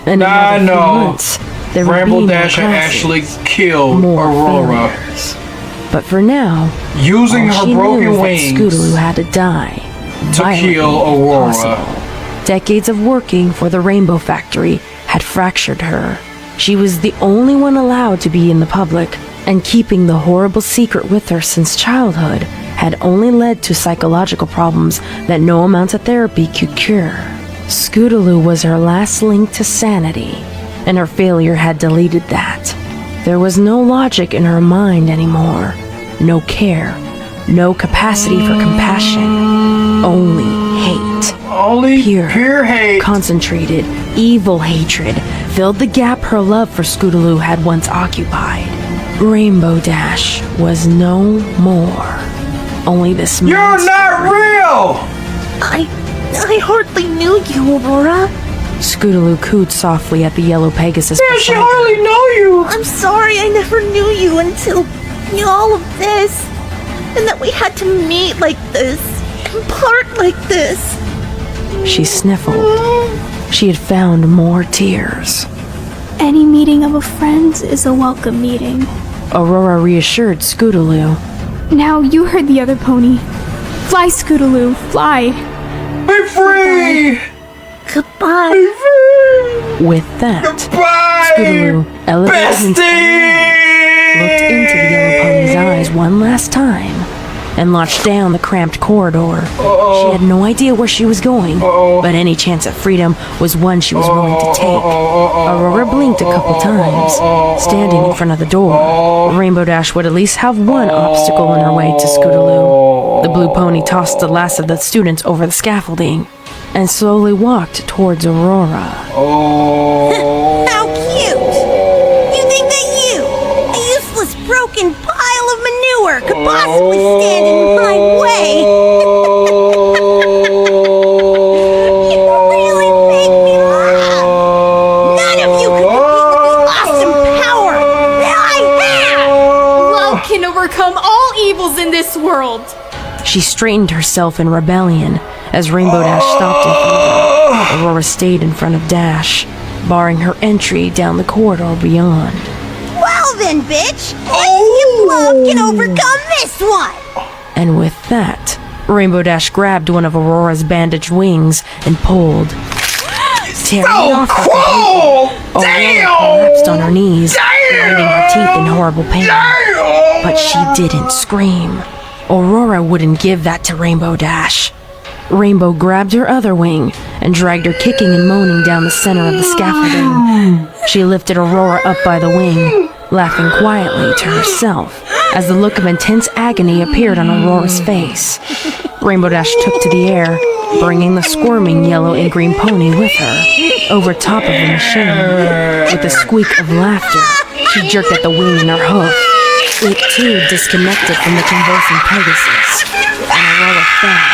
And I know. Months, there Rainbow would be Dash more actually killed Aurora. Failures. But for now, using all her she broken knew was wings that Scootaloo had to die to kill Aurora. Possible. Decades of working for the Rainbow Factory had fractured her. She was the only one allowed to be in the public, and keeping the horrible secret with her since childhood had only led to psychological problems that no amount of therapy could cure. Scootaloo was her last link to sanity, and her failure had deleted that. There was no logic in her mind anymore, no care, no capacity for compassion, only hate. Only pure hate. Concentrated, evil hatred filled the gap her love for Scootaloo had once occupied. Rainbow Dash was no more. Only this You're not real! I hardly knew you, Aurora. Scootaloo cooed softly at the yellow Pegasus. Yeah, she hardly know you. I'm sorry I never knew you until all of this. And that we had to meet like this, and part like this. She sniffled. She had found more tears. Any meeting of a friend is a welcome meeting. Aurora reassured Scootaloo. Now you heard the other pony. Fly, Scootaloo, fly. Be free! Goodbye. Be free! With that, Goodbye! Scootaloo elevated and looked into the yellow pony's eyes one last time and launched down the cramped corridor. She had no idea where she was going, but any chance at freedom was one she was willing to take. Aurora blinked a couple times, standing in front of the door. Rainbow Dash would at least have one obstacle in her way to Scootaloo. The blue pony tossed the last of the students over the scaffolding and slowly walked towards Aurora. creature could possibly stand in my way. You really make me laugh. None of you could compete with the awesome power that I have. Love can overcome all evils in this world. She straightened herself in rebellion as Rainbow Dash stopped in front of her. Aurora stayed in front of Dash, barring her entry down the corridor beyond. Well then, bitch, let's see if love can overcome this one. And with that, Rainbow Dash grabbed one of Aurora's bandaged wings and pulled. Tearing off her completely, Aurora collapsed on her knees, grinding her teeth in horrible pain. But she didn't scream. Aurora wouldn't give that to Rainbow Dash. Rainbow grabbed her other wing and dragged her kicking and moaning down the center of the scaffolding. She lifted Aurora up by the wing, laughing quietly to herself as the look of intense agony appeared on Aurora's face. Rainbow Dash took to the air, bringing the squirming yellow and green pony with her, over top of the machine. With a squeak of laughter, she jerked at the wing in her hoof. It too disconnected from the convulsing Pegasus, and Aurora fell.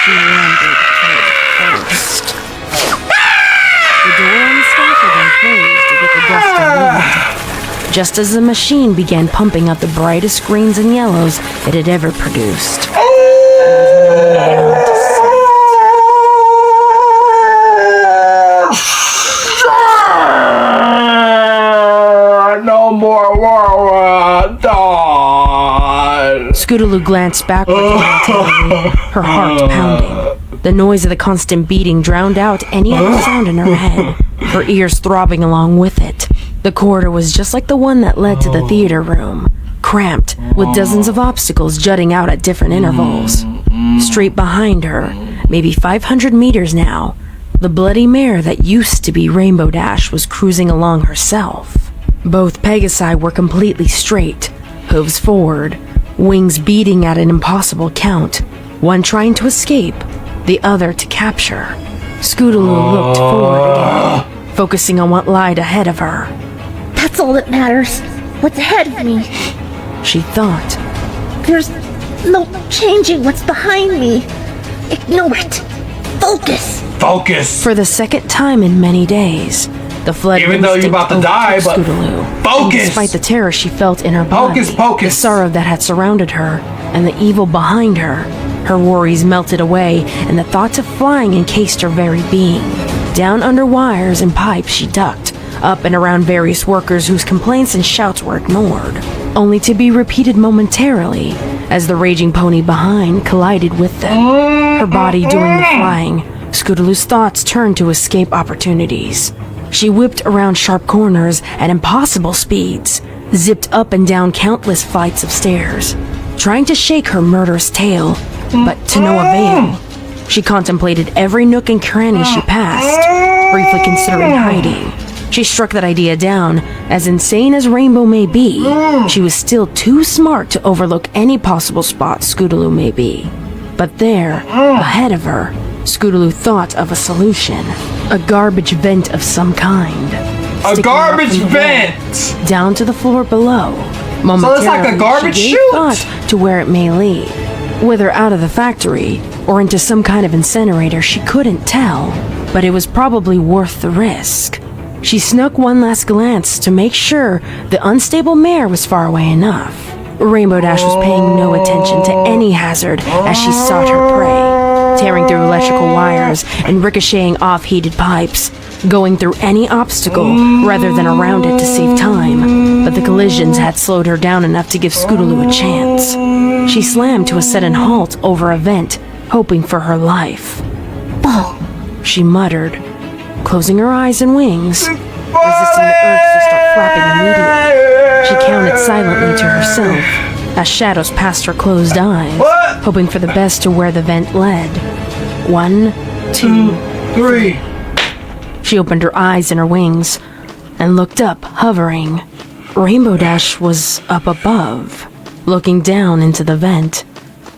She landed head first. The door on the scaffolding closed with a gust of wind, just as the machine began pumping out the brightest greens and yellows it had ever produced. No more Aurora Dawn. Scootaloo glanced backward momentarily, her heart pounding. The noise of the constant beating drowned out any other sound in her head, her ears throbbing along with it. The corridor was just like the one that led to the theater room, cramped, with dozens of obstacles jutting out at different intervals. Straight behind her, maybe 500 meters now, the bloody mare that used to be Rainbow Dash was cruising along herself. Both Pegasi were completely straight, hooves forward, wings beating at an impossible count, one trying to escape, the other to capture. Scootaloo looked forward again, focusing on what lied ahead of her. That's all that matters. What's ahead of me? She thought. There's no changing what's behind me. Ignore it. Focus. Focus. For the second time in many days, the flood even though you're about to die, but Scootaloo. focus. Despite the terror she felt in her body, the sorrow that had surrounded her, and the evil behind her, her worries melted away, and the thoughts of flying encased her very being. Down under wires and pipes she ducked, up and around various workers whose complaints and shouts were ignored, only to be repeated momentarily as the raging pony behind collided with them. Her body doing the flying, Scootaloo's thoughts turned to escape opportunities. She whipped around sharp corners at impossible speeds, zipped up and down countless flights of stairs, trying to shake her murderous tail, but to no avail. She contemplated every nook and cranny she passed, briefly considering hiding. She struck that idea down. As insane as Rainbow may be, she was still too smart to overlook any possible spot Scootaloo may be. But there, ahead of her, Scootaloo thought of a solution. A garbage vent of some kind. A garbage vent! Down to the floor below. Momentarily, so it's like a garbage she gave chute? thought to where it may lead. Whether out of the factory, or into some kind of incinerator, she couldn't tell. But it was probably worth the risk. She snuck one last glance to make sure the unstable mare was far away enough. Rainbow Dash was paying no attention to any hazard as she sought her prey, tearing through electrical wires and ricocheting off heated pipes, going through any obstacle rather than around it to save time. But the collisions had slowed her down enough to give Scootaloo a chance. She slammed to a sudden halt over a vent, hoping for her life. Ball, she muttered, closing her eyes and wings, resisting the urge to start flapping immediately. She counted silently to herself as shadows passed her closed eyes, hoping for the best to where the vent led. 1, 2, 3. She opened her eyes and her wings and looked up, hovering. Rainbow Dash was up above, looking down into the vent.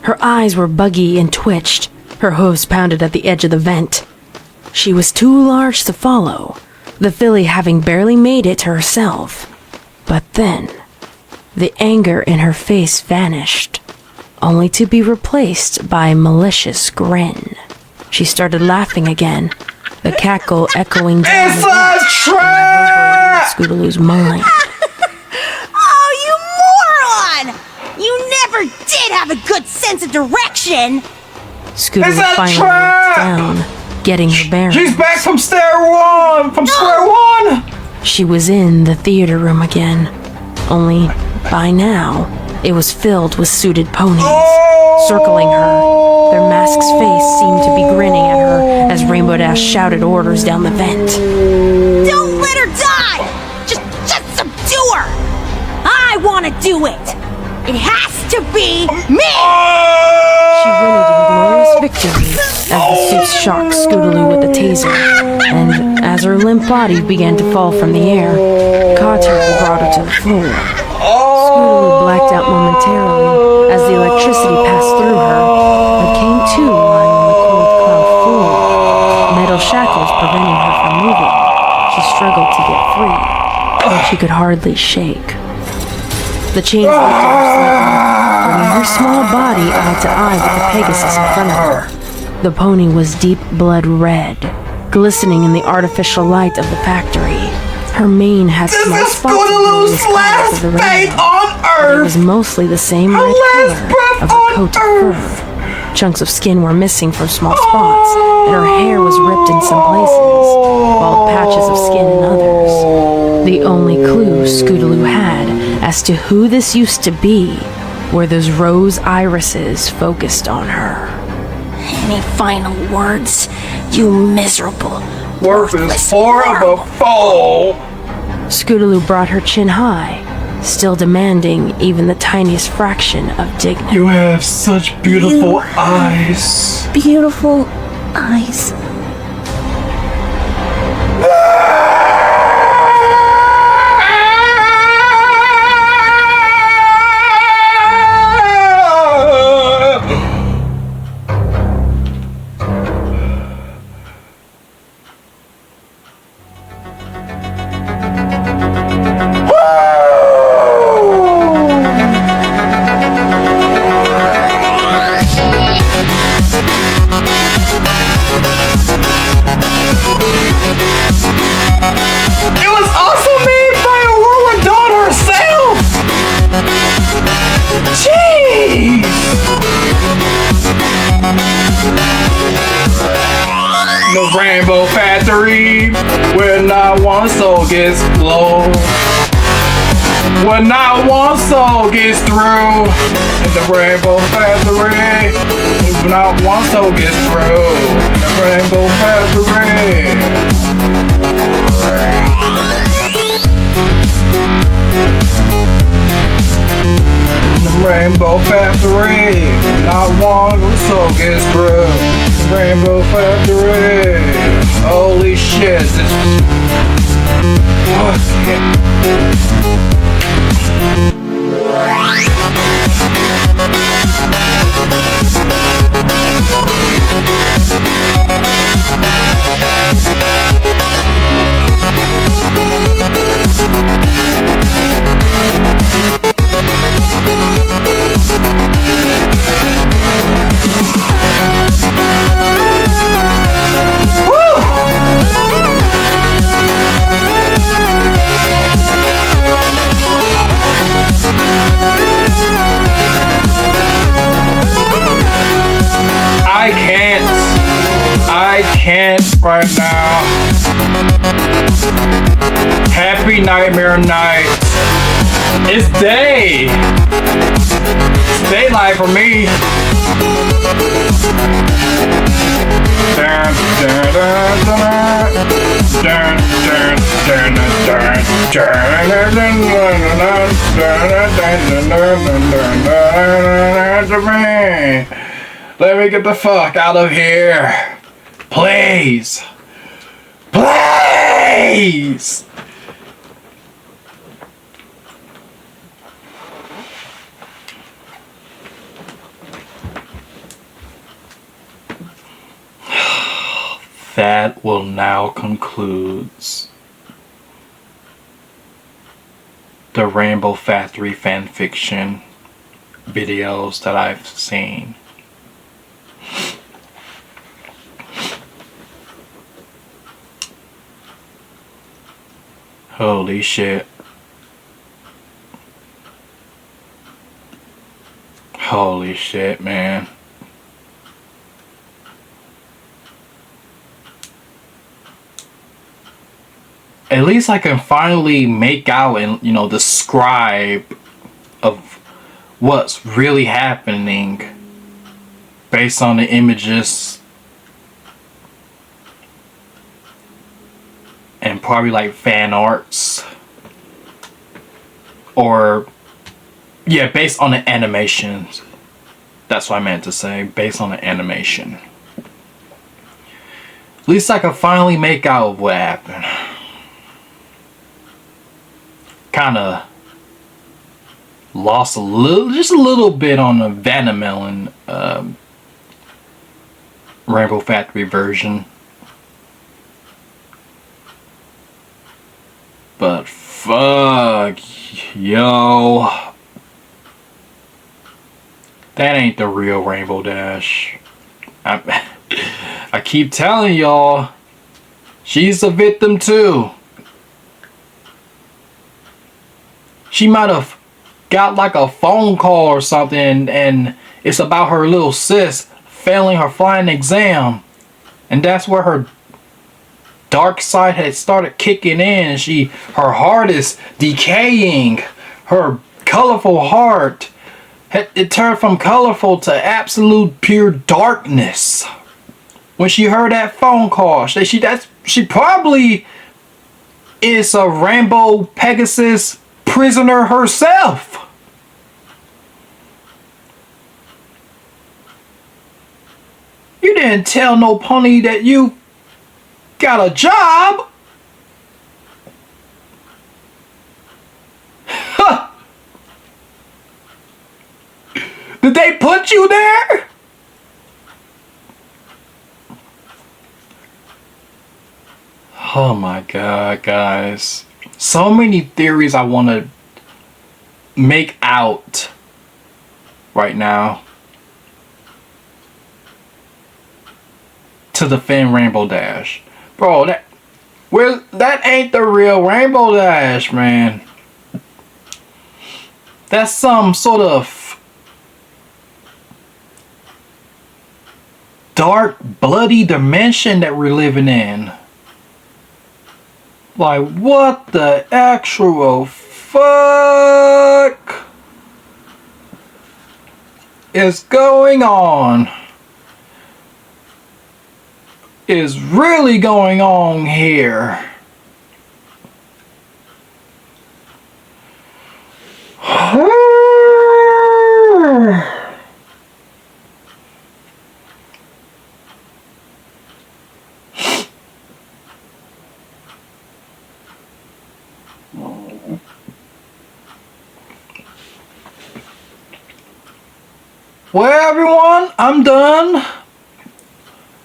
Her eyes were buggy and twitched. Her hooves pounded at the edge of the vent. She was too large to follow, the filly having barely made it to herself. But then, The anger in her face vanished, only to be replaced by a malicious grin. She started laughing again, the cackle echoing down It's a trap! Scootaloo's mind. Oh, you moron! You never did have a good sense of direction! Scootaloo finally looked down, getting her bearings. She's back from square one! She was in the theater room again, only by now it was filled with suited ponies, circling her. Their mask's face seemed to be grinning at her as Rainbow Dash shouted orders down the vent. Don't let her die! Just subdue her! I want to do it! It has to be me! She whinnied in glorious victory as the suits shocked Scootaloo with the taser, and as her limp body began to fall from the air, Carter brought her to the floor. Scootaloo blacked out momentarily as the electricity passed through her, but came to lying on the cold cloud floor, metal shackles preventing her from moving. She struggled to get free. She could hardly shake. The chains lifted her slightly, bringing her small body eye to eye with the Pegasus in front of her. The pony was deep blood red, glistening in the artificial light of the factory. Her mane had small spots of various colors of the rainbow, but it was mostly the same red color of her coat of fur. Chunks of skin were missing from small spots, and her hair was ripped in some places, bald patches of skin in others. The only clue Scootaloo had as to who this used to be were those rose irises focused on her. Any final words, you miserable, worthless horrible fool? Scootaloo brought her chin high, still demanding even the tiniest fraction of dignity. You have such beautiful eyes. Beautiful eyes. It was also made by Aurora Dawn herself! Jeez! The Rainbow Factory, where not one soul gets blown. Where not one soul gets through. In the Rainbow Factory, where not one soul gets through. In the Rainbow Factory. Rainbow Factory, not one soul gets through. Rainbow Factory, holy shit, this I can't right now. Happy Nightmare Night. It's day. It's daylight for me. Let me get the fuck out of here. Please. Please. That will now concludes the Rainbow Factory Fanfiction videos that I've seen. Holy shit. Holy shit, man. At least I can finally make out and, you know, describe of what's really happening based on the images and probably like fan arts, or yeah, based on the animations. That's what I meant to say, based on the animation. At least I can finally make out what happened. Kind of lost a little, just a little bit on the Vannamelon Rainbow Factory version. But fuck, yo. That ain't the real Rainbow Dash. I keep telling y'all, she's a victim too. She might have got like a phone call or something and it's about her little sis failing her flying exam. And that's where her dark side had started kicking in. Her heart is decaying. Her colorful heart, it turned from colorful to absolute pure darkness. When she heard that phone call, she probably is a Rainbow Pegasus prisoner herself. You didn't tell no pony that you got a job. Huh. Did they put you there? Oh my god, guys. So many theories I want to make out right now to defend Rainbow Dash. Bro, that ain't the real Rainbow Dash, man. That's some sort of dark, bloody dimension that we're living in. Like, what the actual fuck is going on? Is really going on here? Well, everyone, I'm done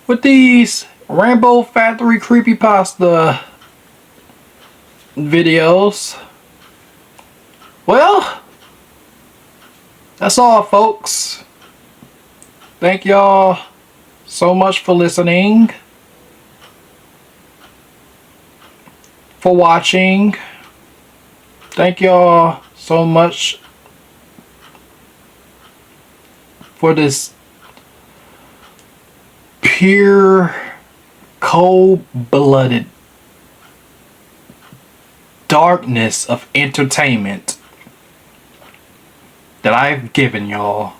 with these Rainbow Factory creepypasta videos. Well, that's all, folks. Thank y'all so much for listening, for watching. Thank y'all so much for this pure, cold-blooded darkness of entertainment that I've given y'all.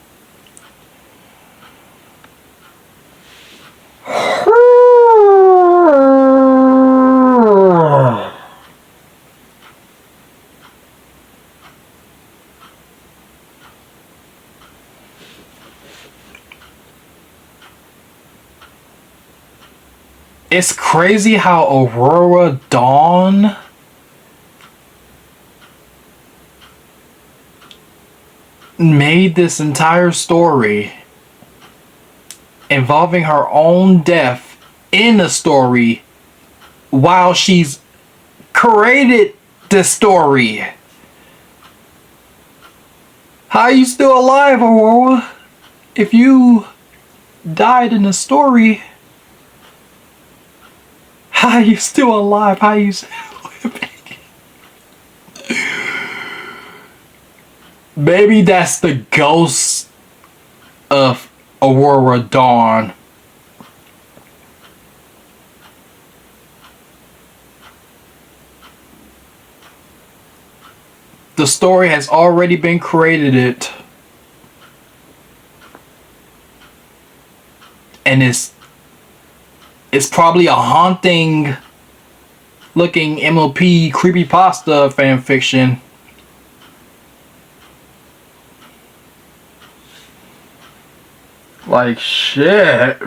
It's crazy how Aurora Dawn made this entire story involving her own death in the story while she's created the story. How are you still alive, Aurora? If you died in the story, how are you still alive? How are you still living? Maybe that's the ghost of Aurora Dawn. The story has already been created, and it's probably a haunting looking MLP creepypasta fanfiction. Like shit.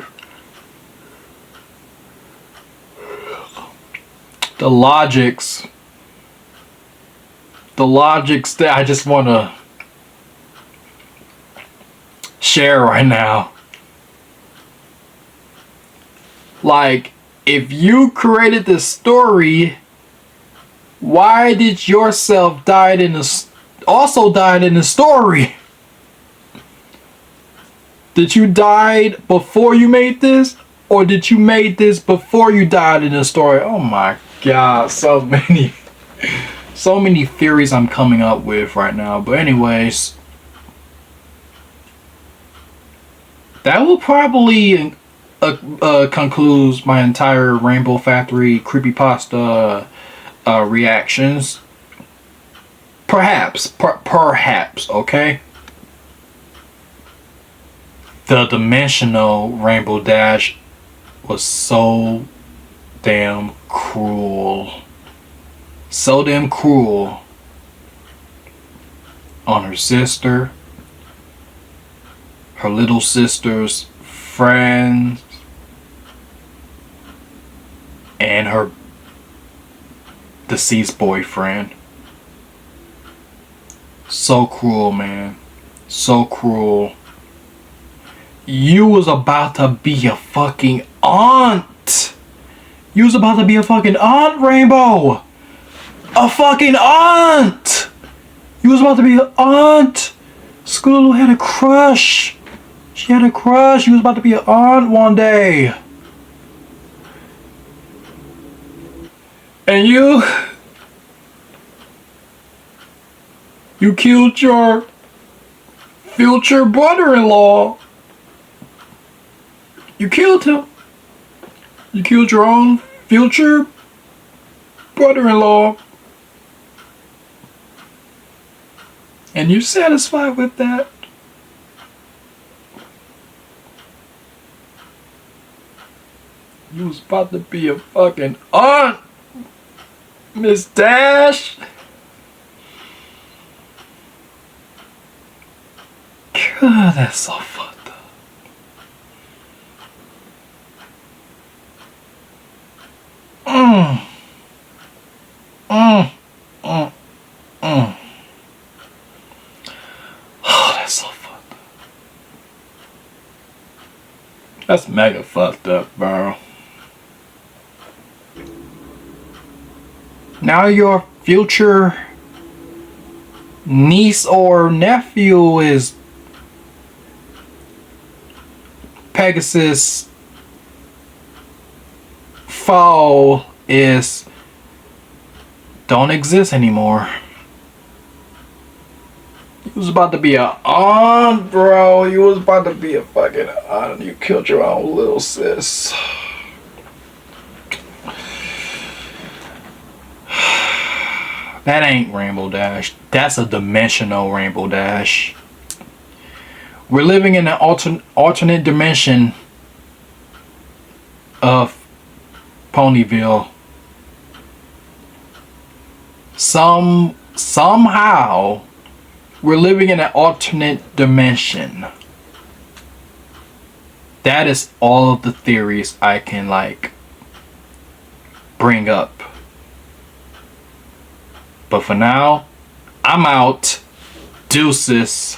The logics that I just want to share right now. Like, if you created this story, why did yourself also died in the story? Did you die before you made this? Or did you make this before you died in the story? Oh my god, so many theories I'm coming up with right now. But anyways, that will probably concludes my entire Rainbow Factory creepypasta reactions. Perhaps, okay? The dimensional Rainbow Dash was so damn cruel. So damn cruel on her sister, her little sister's friends, and her deceased boyfriend. So cruel, man. So cruel. You was about to be a fucking aunt. You was about to be a fucking aunt, Rainbow. A fucking aunt. You was about to be an aunt. Scootaloo had a crush. She had a crush. She was about to be an aunt one day. And you killed your future brother-in-law. You killed him. You killed your own future brother-in-law. And you're satisfied with that? You was about to be a fucking aunt, Miss Dash. God, that's so fucked up. Oh, that's so fucked up. That's mega fucked up, bro. Now your future niece or nephew is Pegasus foe don't exist anymore. You was about to be an aunt, bro. You was about to be a fucking aunt and you killed your own little sis. That ain't Rainbow Dash. That's a dimensional Rainbow Dash. We're living in an alternate dimension of Ponyville. Somehow we're living in an alternate dimension. That is all of the theories I can like bring up. But for now, I'm out. Deuces.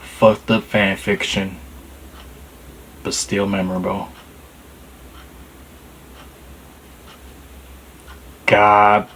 Fucked up fanfiction, but still memorable. God.